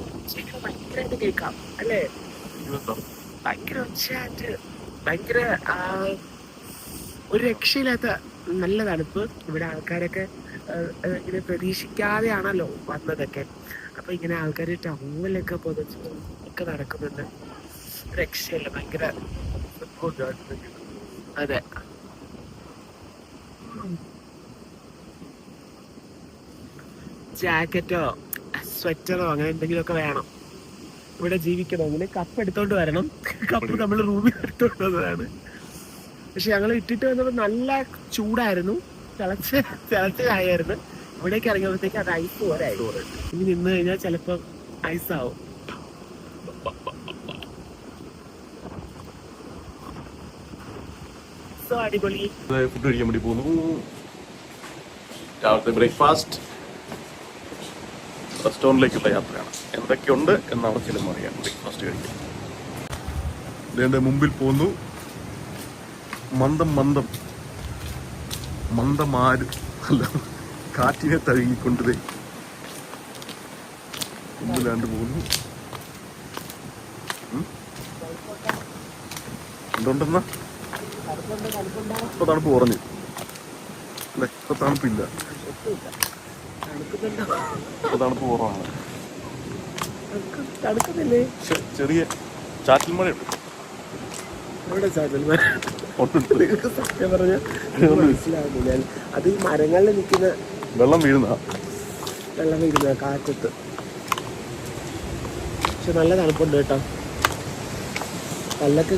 ഭയങ്കരമായിട്ട് കേൾക്കാം അല്ലേ, ഭയങ്കര ഒച്ചയായിട്ട്, ഭയങ്കര ഒരു രക്ഷയില്ലാത്ത നല്ല തണുപ്പ്. ഇവിടെ ആൾക്കാരൊക്കെ ഇങ്ങനെ പ്രതീക്ഷിക്കാതെയാണല്ലോ വന്നതൊക്കെ. അപ്പൊ ഇങ്ങനെ ആൾക്കാർ ടൗണിലൊക്കെ പൊതിച്ച് ഒക്കെ നടക്കുന്നുണ്ട്. രക്ഷയില്ല, ഭയങ്കര. അതെ, ജാക്കറ്റോ സ്വെറ്ററോ അങ്ങനെ എന്തെങ്കിലുമൊക്കെ വേണം ഇവിടെ ജീവിക്കണമെങ്കിൽ. കപ്പ് എടുത്തോണ്ട് വരണം. കപ്പ് നമ്മൾ റൂമിൽ എടുത്തോണ്ട് വന്നതാണ്. പക്ഷെ ഞങ്ങൾ ഇട്ടിട്ട് വന്നപ്പോൾ നല്ല ചൂടായിരുന്നു, തിളച്ച ചായായിരുന്നു. ഇവിടേക്ക് ഇറങ്ങിയപ്പോഴത്തേക്ക് അത് ഐസ് പോലെ ആയി. ഇനി നിന്ന് കഴിഞ്ഞാൽ ചിലപ്പോൾ ഐസാവും. സോ അടിപൊളി. ഫുഡ് കഴിക്കാൻ വേണ്ടി പോകുന്നു. രാവിലത്തെ ബ്രേക്ക്ഫാസ്റ്റ് റെസ്റ്റോറൻറ്റിലേക്കുള്ള യാത്രയാണ്. എന്തൊക്കെയുണ്ട് എന്നാണ് ചിലപ്പോൾ അറിയാം. ബ്രേക്ക്ഫാസ്റ്റ് കഴിക്കാം. ഇതിൻ്റെ മുമ്പിൽ പോകുന്നു മന്ദമാര് അല്ല കാറ്റിനെ തഴുകിക്കൊണ്ടത് മുമ്പിലാണ്ട് പോകുന്നു. എന്തുണ്ടെന്നാ ഇപ്പൊ തണുപ്പ് കുറഞ്ഞു അല്ലെ? ഇപ്പൊ തണുപ്പില്ല, ഇപ്പൊ തണുപ്പ് കുറവാണ്. ചെറിയ ചാറ്റൽ മഴയുണ്ട്. സത്യം പറഞ്ഞ മനസ്സിലാവുന്നില്ല. അത് ഈ മരങ്ങളിൽ നിൽക്കുന്ന വെള്ളം വീഴുന്ന കാറ്റത്ത്. പക്ഷെ നല്ല തണുപ്പുണ്ട് കേട്ടോ. കല്ലൊക്കെ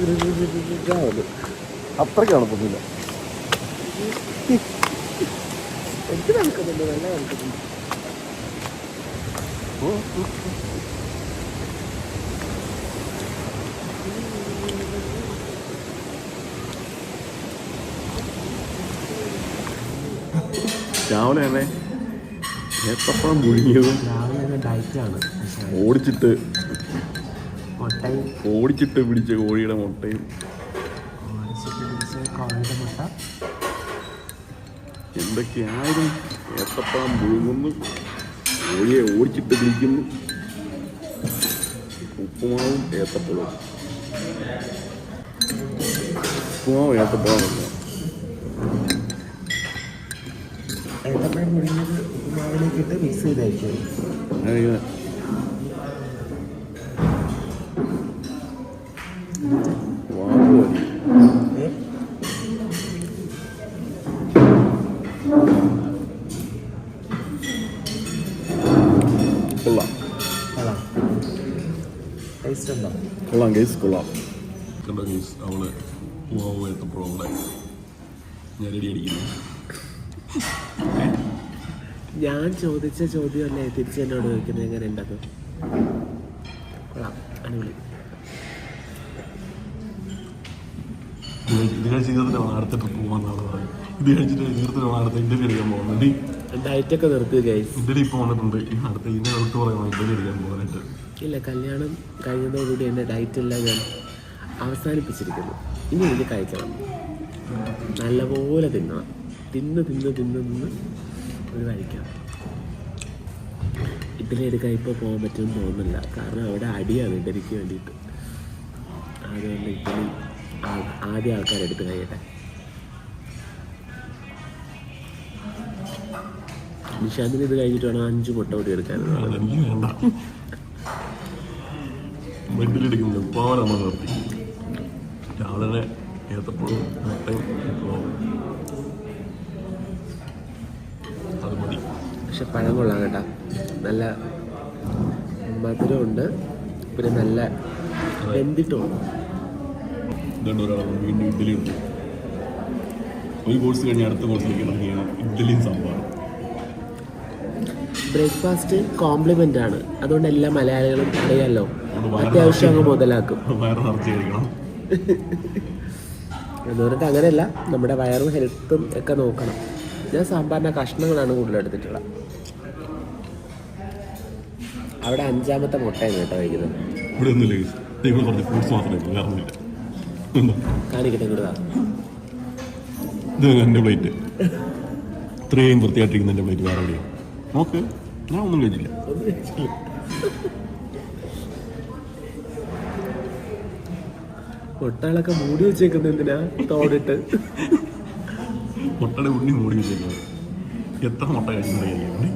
ആവുന്നു. അത്രയ്ക്ക് തണുപ്പൊന്നുമില്ല. എനിക്ക് തണുക്കുന്നുണ്ട്, നല്ല തണുക്കുന്നുണ്ട്. രാവിലെ തന്നെ ഏത്തപ്പഴം മുഴുങ്ങിയതും രാവിലെ ഡയറ്റാണ്. ഓടിച്ചിട്ട് പിടിച്ച കോഴിയുടെ മുട്ടയും കോഴിയുടെ മുട്ട എന്തൊക്കെയായാലും ഏത്തപ്പഴം മുഴുങ്ങുന്നു, കോഴിയെ ഓടിച്ചിട്ട് പിടിക്കുന്നു, ഉപ്പുമാവും ഏത്തപ്പഴവും. ഏത്തപ്പഴം ഏത്തപ്പഴം മുഴുങ്ങിയത് ഉപ്പുമാവിലേക്ക് ഇട്ട് മിക്സ് ചെയ്തായിരിക്കും. കൊള്ളാം ഗൈസ്, കൊള്ളാം. കണ്ടോ ഗൈസ്, അവള് ഏത്തപ്പഴം ഞാൻ റെഡി അടിക്കുന്നു. ഞാൻ ചോദിച്ച ചോദ്യമല്ലേ തിരിച്ച് എന്നോട് ചോദിക്കുന്നത് എങ്ങനെ ഉണ്ടത്? കൊള്ളാം, അടിപൊളി. ഇത് കഴിച്ച് തീർത്തിട്ടാണ് അടുത്ത ട്രിപ്പ് പോകാന്നാണ് പറഞ്ഞത്. ഇത് കഴിച്ചിട്ട് തീർത്തിട്ടാണ് അടുത്ത ഇന്റർവ്യൂ അടിക്കാൻ പോകുന്നത്. ഡയറ്റൊക്കെ നിർത്തി ഗൈസ്. ഇന്റർവ്യൂ ഇപ്പോൾ വന്നിട്ടുണ്ട്. അടുത്ത ഇതിനെ ഔട്ട് പറയുന്നത് ഇന്റർവ്യൂ അടിക്കാൻ പോകാനായിട്ട്. ഇല്ല, കല്യാണം കഴിഞ്ഞതോടുകൂടി എൻ്റെ ഡയറ്റെല്ലാം ഞാൻ അവസാനിപ്പിച്ചിരിക്കുന്നു. ഇനി എനിക്ക് കഴിക്കണം, നല്ലപോലെ തിന്നണം. തിന്ന് ഒരു കഴിക്കണം. ഇഡ്ഡലി എടുക്കാൻ ഇപ്പോൾ പോകാൻ പറ്റുമെന്ന് തോന്നുന്നില്ല, കാരണം അവിടെ അടിയാണ് ഇഡ്ഡലിക്ക് വേണ്ടിയിട്ട്. അതുകൊണ്ട് ഇഡ്ഡലി ആദ്യം ആൾക്കാരെടുത്ത് കഴിയട്ടെ. നിഷാന്തിന് ഇത് കഴിഞ്ഞിട്ട് വേണം 5 മുട്ട കൂടി എടുക്കാൻ. എനിക്ക് വേണ്ട, ബെഡിലെടുക്കുന്നത് ഉപ്പാവ നമ്മൾ നിർത്തി. രാവിലെ ഏത്തപ്പഴവും മുട്ടയും അത് മതി. പക്ഷെ പഴം കൊള്ളാം കേട്ടോ, നല്ല മധുരമുണ്ട്, പിന്നെ നല്ല വെന്തിട്ടുമുണ്ട്. ഇതുകൊണ്ട് ഒരാൾ വീണ്ടും ഇഡ്ഡലി ഉണ്ട്. ഒരു കോഴ്സ് കഴിഞ്ഞ് അടുത്ത കോഴ്സിലേക്ക് ഇറങ്ങിയാണ് ഇഡ്ഡലിയും സാമ്പാറും. ബ്രേക്ക്ഫാസ്റ്റ് കോംപ്ലിമെന്റ് ആണ്, അതുകൊണ്ട് എല്ലാ മലയാളികളും അറിയാമല്ലോ, അത്യാവശ്യം അങ്ങ് മുതലാക്കും. വയറ് നിറച്ച് കഴിക്കണം എന്ന് പറഞ്ഞിട്ട് അങ്ങനെയല്ല, നമ്മുടെ വയറും ഹെൽത്തും ഒക്കെ നോക്കണം. ഞാൻ സാമ്പാറിൻ്റെ കഷ്ണങ്ങളാണ് കൂടുതൽ എടുത്തിട്ടുള്ളത്. അവിടെ 5ാമത്തെ മുട്ടയാണ് കേട്ടോ കഴിക്കുന്നത്. ഇവിടെ ഒന്നുമില്ല, ഫ്രൂട്ട്സ് മാത്രമേ വേറൊന്നുമില്ല. കാണിക്കട്ടെ, ഇങ്ങോട്ട്. ഇത് എൻ്റെ പ്ലേറ്റ്, ഇത്രയും വൃത്തിയായിട്ടിരിക്കുന്ന എൻ്റെ പ്ലേറ്റ് വേറെ എവിടെയാണ് നോക്ക്. ഞാൻ ഒന്നും കഴിച്ചില്ല. മുട്ടകളൊക്കെ മൂടി വെച്ചേക്കുന്നത് എന്തിനാ? തോടിട്ട് മുട്ടയുടെ ഉണ്ണി മൂടി വെച്ചേക്കുന്നത്. എത്ര മുട്ട കഴിക്കുന്നത്?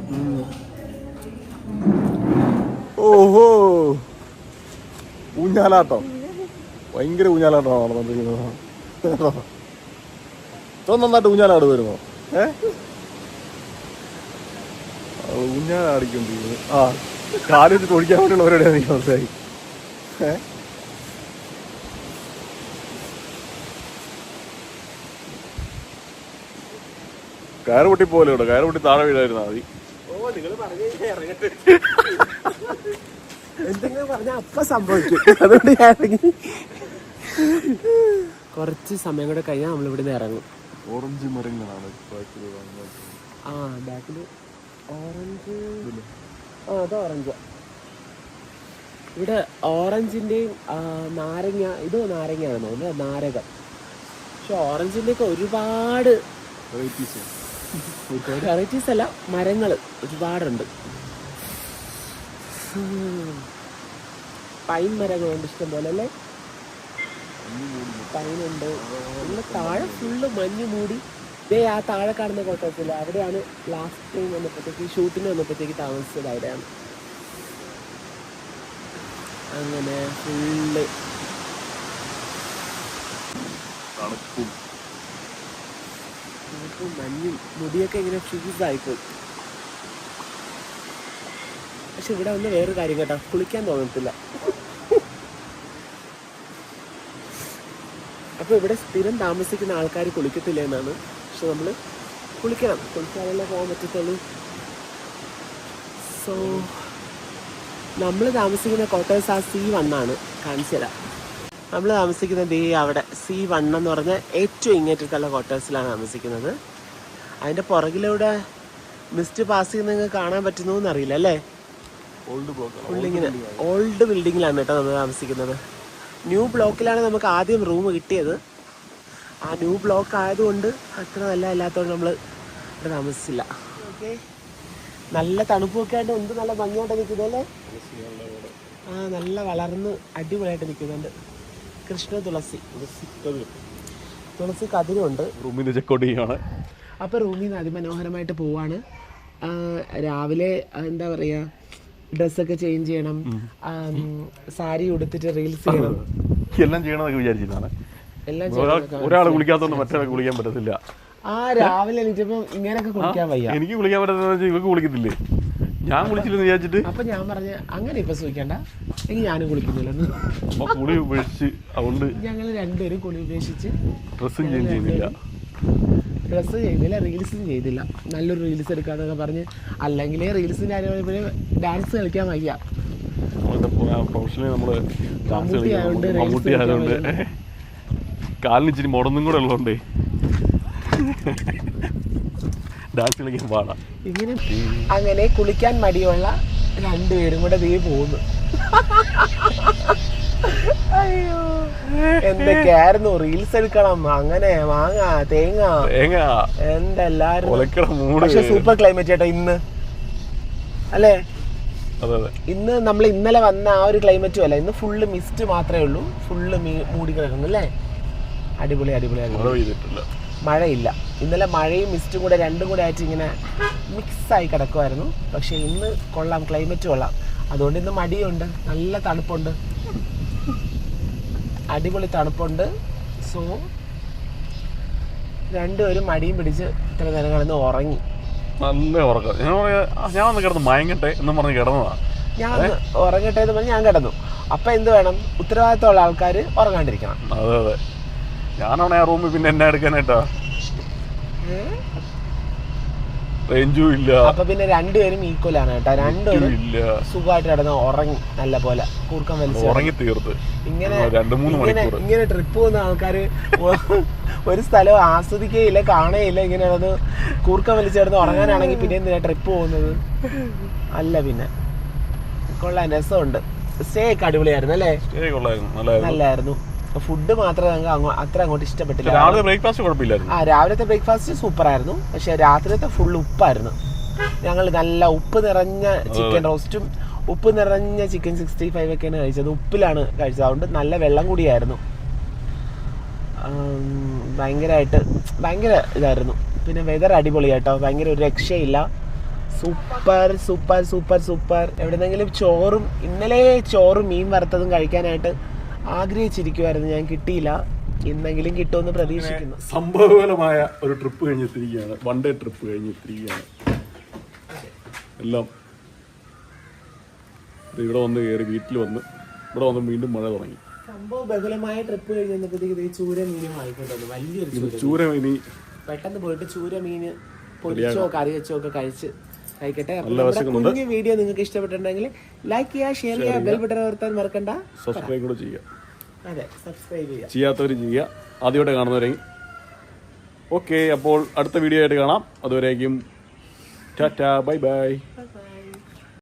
ഓഹോ, ഊഞ്ഞാലാട്ടം, ഭയങ്കര ഊഞ്ഞാലാട്ടമാണ് നടന്നുകൊണ്ടിരിക്കുന്നത്. നന്നായിട്ട് ഊഞ്ഞാലാട് വരുമോ? ഊഞ്ഞാലാടിക്കൊണ്ടിരിക്കുന്നു. ആ, കാല് വെച്ചിട്ട് ഒഴിക്കാൻ വേണ്ടിയുള്ളവരുടെ നീ മനസ്സിലായി. കയറ് പൊട്ടി പോലെ ഇവിടെ, കയറ് പൊട്ടി താഴെ വീഴായിരുന്നാ മതി. എന്തെങ്കിലും പറഞ്ഞാൽ അപ്പം സംഭവിക്കും, അതുകൊണ്ട് ഞാൻ ഇറങ്ങി. കുറച്ച് സമയം കൂടെ കഴിഞ്ഞാൽ നമ്മൾ ഇവിടെ നിന്ന് ഇറങ്ങും. ഓറഞ്ച് മരങ്ങളാണ് ആ ബാക്കിൽ ഓറഞ്ച്. അത് ഓറഞ്ച്. ഇവിടെ ഓറഞ്ചിൻ്റെയും നാരങ്ങ, ഇത് നാരങ്ങയാണെന്ന് തോന്നുന്നു, നാരകം. പക്ഷെ ഓറഞ്ചിൻ്റെയൊക്കെ ഒരുപാട് വെറൈറ്റീസ് അല്ല, മരങ്ങൾ ഒരുപാടുണ്ട്. പൈൻ മരങ്ങളുണ്ട് ഇഷ്ടം പോലെ അല്ലേ? പൈനുണ്ട്. പിന്നെ താഴെ ഫുള്ള് മഞ്ഞ് മൂടി. ഇതേ ആ താഴെ കാണുന്ന കോട്ടേഴ്സില്ല, അവിടെയാണ് ലാസ്റ്റ് ടൈം വന്നപ്പോഴത്തേക്ക് ഷൂട്ടിന് വന്നപ്പോഴത്തേക്ക് താമസിച്ചത് അവിടെയാണ്. അങ്ങനെ ഫുള്ള് മഞ്ഞും മുടിയൊക്കെ ഇങ്ങനെ ഫ്രീസായിപ്പോയി. പക്ഷെ ഇവിടെ വന്ന് വേറൊരു കാര്യം കേട്ടോ, കുളിക്കാൻ തോന്നത്തില്ല. അപ്പോൾ ഇവിടെ സ്ഥിരം താമസിക്കുന്ന ആൾക്കാർ കുളിക്കത്തില്ല എന്നാണ്. പക്ഷെ നമ്മൾ കുളിക്കണം, കുളിച്ചാലല്ലേ പോകാൻ പറ്റത്തുള്ളൂ. സോ നമ്മൾ താമസിക്കുന്ന ക്വാർട്ടേഴ്സ് ആ C1 ആണ്. കാണിച്ചു തരാം. നമ്മൾ താമസിക്കുന്നത് ഈ അവിടെ C1 എന്ന് പറഞ്ഞ ഏറ്റവും ഇങ്ങേറ്റത്തുള്ള ക്വാർട്ടേഴ്സിലാണ് താമസിക്കുന്നത്. അതിൻ്റെ പുറകിലൂടെ മിസ്റ്റ് പാസ് ചെയ്യുന്ന നിങ്ങൾക്ക് കാണാൻ പറ്റുന്നു എന്നറിയില്ല അല്ലേ? ഫുള്ളിങ്ങനെ ഓൾഡ് ബിൽഡിങ്ങിലാണ് കേട്ടോ നമ്മൾ താമസിക്കുന്നത്. ന്യൂ ബ്ലോക്കിലാണ് നമുക്ക് ആദ്യം റൂം കിട്ടിയത്. ആ ന്യൂ ബ്ലോക്ക് ആയതുകൊണ്ട് അത്ര നല്ല അല്ലാത്തതുകൊണ്ട് നമ്മൾ ഇവിടെ താമസിച്ചില്ല. ഓക്കെ, നല്ല തണുപ്പൊക്കെ ആയിട്ട് എന്ത് നല്ല ഭംഗിയായിട്ട് നിൽക്കുന്നല്ലേ? ആ നല്ല വളർന്ന് അടിപൊളിയായിട്ട് നിൽക്കുന്നുണ്ട്. കൃഷ്ണ തുളസി കതിരുണ്ട്. റൂമിൽ ചെക്കൗട്ട് ചെയ്യാണ്. അപ്പോൾ റൂമിൽ നിന്ന് അതിമനോഹരമായിട്ട് പോവാണ്. രാവിലെ എന്താ പറയുക, ഡ്രസ്സൊക്കെ ചേഞ്ച് ചെയ്യണം, സാരി ഉടുത്തിട്ട് റീൽസ് ചെയ്യണം, എല്ലാം ചെയ്യണമെന്നൊക്കെ വിചാരിച്ചിരുന്നാണ്. എല്ലാം ഒരാൾ കുളിക്കാത്തതുകൊണ്ട് മറ്റൊരാൾ കുളിക്കാൻ പറ്റത്തില്ല. ആ രാവിലെ എണീറ്റപ്പോ ഇങ്ങനെയൊക്കെ കുളിക്കാൻ വയ്യ. എനിക്ക് കുളിക്കാൻ പറ്റാത്ത ഇവക്ക് കുളിക്കത്തില്ലേ? ഞാൻ കുളിച്ചില്ലെന്ന് വിചാരിച്ചിട്ട് അപ്പൊ ഞാൻ പറഞ്ഞ അങ്ങനെ ഇപ്പൊ സൂചിക്കണ്ട, എനിക്ക് ഞാനും കുളിക്കുന്നില്ലെന്ന്. കുളി ഉപേക്ഷിച്ച് അതുകൊണ്ട് ഞങ്ങൾ രണ്ടുപേരും കുളി ഉപേക്ഷിച്ച് ഡ്രസ്സും ചേഞ്ച് ചെയ്യുന്നില്ല, ഡ്രസ്സ് ചെയ്തില്ല, റീൽസും ചെയ്തില്ല. നല്ലൊരു റീൽസ് എടുക്കാന്നൊക്കെ പറഞ്ഞ്, അല്ലെങ്കിൽ റീൽസിന്റെ കാര്യം ഡാൻസ് കളിക്കാൻ വയ്യ. പ്രൊഫഷണലി നമ്മള് മമ്മൂട്ടി ആയതുകൊണ്ട് കാലിന് ഇച്ചിരി മുടന്നും കൂടെ ഉള്ളതുകൊണ്ടേ ഡാൻസ് കളിക്കാൻ പാടാ. ഇങ്ങനെ അങ്ങനെ കുളിക്കാൻ മടിയുള്ള രണ്ടുപേരും കൂടെ ദേ പോകുന്നു. അയ്യോ, എന്തൊക്കെയായിരുന്നു, റീൽസ് എടുക്കണം, അങ്ങനെ മാങ്ങ തേങ്ങ എന്തെല്ലാരും. പക്ഷെ സൂപ്പർ ക്ലൈമറ്റ് ചേട്ടാ ഇന്ന് അല്ലേ? ഇന്ന് നമ്മൾ ഇന്നലെ വന്ന ആ ഒരു ക്ലൈമറ്റും അല്ല, ഇന്ന് ഫുള്ള് മിസ്റ്റ് മാത്രമേ ഉള്ളൂ, ഫുള്ള് മൂടി കിടക്കുന്നു അല്ലേ? അടിപൊളി അടിപൊളി. മഴയില്ല. ഇന്നലെ മഴയും മിസ്റ്റും കൂടെ രണ്ടും കൂടെ ആയിട്ട് ഇങ്ങനെ മിക്സായി കിടക്കുമായിരുന്നു. പക്ഷെ ഇന്ന് കൊള്ളാം, ക്ലൈമറ്റ് കൊള്ളാം. അതുകൊണ്ട് ഇന്ന് മടിയുണ്ട്, നല്ല തണുപ്പുണ്ട്, അടിപൊളി തണുപ്പുണ്ട്. സോ രണ്ടുപേരും മടിയും പിടിച്ച് ഇത്ര നേരം കിടന്ന് ഉറങ്ങി. നല്ല ഉറക്കം. ഞാൻ ഒന്ന് കിടന്ന് മയങ്ങട്ടെ എന്നും പറഞ്ഞ് കിടന്നതാ. ഞാൻ ഉറങ്ങട്ടെ എന്ന് പറഞ്ഞ് ഞാൻ കിടന്നു. അപ്പൊ എന്ത് വേണം, ഉത്തരവാദിത്തമുള്ള ആൾക്കാർ ഉറങ്ങാണ്ടിരിക്കണം. അതെ അതെ, ഞാനാണ് ആ റൂമിൽ പിന്നെ എന്നെ എടുക്കാനായിട്ടാ, റേഞ്ചും ഇല്ല. അപ്പൊ പിന്നെ രണ്ടുപേരും ഈക്വൽ ആണ് കേട്ടോ. രണ്ടുപേരും സുഖമായിട്ട് കിടന്ന് ഉറങ്ങി, നല്ല പോലെ കൂർക്കം വലിച്ച് ഉറങ്ങി തീർത്ത്. ഇങ്ങനെ ഇങ്ങനെ ട്രിപ്പ് പോകുന്ന ആൾക്കാര് ഒരു സ്ഥലം ആസ്വദിക്കുകയില്ല, കാണുകയില്ല, ഇങ്ങനെ കിടന്ന് കൂർക്കം വലിച്ച് കിടന്ന് ഉറങ്ങാനാണെങ്കിൽ പിന്നെ എന്തിനാ ട്രിപ്പ് പോകുന്നത്? അല്ല, പിന്നെ കൊള്ളാൻ രസമുണ്ട്. സ്റ്റേ ഒക്കെ അടിപൊളിയായിരുന്നു അല്ലേ? നല്ലായിരുന്നു. ഫുഡ് മാത്രമേ ഞങ്ങൾക്ക് അത്ര അങ്ങോട്ട് ഇഷ്ടപ്പെട്ടില്ല. രാവിലെ ബ്രേക്ക്ഫാസ്റ്റ് കുഴപ്പമില്ലായിരുന്നു. രാവിലത്തെ ബ്രേക്ക്ഫാസ്റ്റ് സൂപ്പർ ആയിരുന്നു. പക്ഷെ രാത്രിയത്തെ ഫുൾ ഉപ്പായിരുന്നു. ഞങ്ങൾ നല്ല ഉപ്പ് നിറഞ്ഞ ചിക്കൻ റോസ്റ്റും ഉപ്പ് നിറഞ്ഞ ചിക്കൻ 65 ഒക്കെയാണ് കഴിച്ചത്. ഉപ്പിലാണ് കഴിച്ചത്. അതുകൊണ്ട് നല്ല വെള്ളം കൂടിയായിരുന്നു. ഭയങ്കര ഇതായിരുന്നു. പിന്നെ വെതർ അടിപൊളിയാട്ടോ, ഭയങ്കര ഒരു രക്ഷയില്ല. Super super super super. എവിടെന്നെങ്കിലും ഇന്നലെ ചോറും മീൻ വറുത്തതും കഴിക്കാനായിട്ട് ആഗ്രഹിച്ചിരിക്കുമായിരുന്നു. ഞാൻ കിട്ടിയില്ല. ഇന്നെങ്കിലും കിട്ടുമെന്ന് പ്രതീക്ഷിക്കുന്നു. സംഭവപരമായ ഒരു ട്രിപ്പ് കഴിഞ്ഞെത്തിരിക്കുകയാണ്, 1 ഡേ ട്രിപ്പ് കഴിഞ്ഞെത്തിരിക്കുകയാണ്. എല്ലാം ഇവിടെ വന്ന് കയറി, വീട്ടിൽ വന്ന് ഇവിടെ വന്ന് വീണ്ടും മഴ തുടങ്ങി. സംഭവ ബഹുലമായ ട്രിപ്പ് കഴിഞ്ഞപ്പോഴത്തേക്ക് ചൂര മീനും വാങ്ങിക്കൊണ്ടു. വലിയൊരു ചൂര മീനി പെട്ടെന്ന് പോയിട്ട് ചൂര മീന് പൊരിച്ചോ കറി വെച്ചോ ഒക്കെ കഴിക്കട്ടെ. കുഞ്ഞു വീഡിയോ നിങ്ങൾക്ക് ഇഷ്ടപ്പെട്ടിട്ടുണ്ടെങ്കിൽ ലൈക്ക് ചെയ്യുക, ഷെയർ ചെയ്യുക, ബെൽ ബട്ടൺ അമർത്താൻ മറക്കണ്ട. സബ്സ്ക്രൈബ് കൂടെ ചെയ്യുക. അതെ, സബ്സ്ക്രൈബ് ചെയ്യുക. ചെയ്യാത്തവർ ചെയ്യുക. ആദ്യമായിട്ട് കാണുന്നവരെ ഓക്കെ. അപ്പോൾ അടുത്ത വീഡിയോ ആയിട്ട് കാണാം. അതുവരേക്കും ടാറ്റാ, ബൈ ബൈ.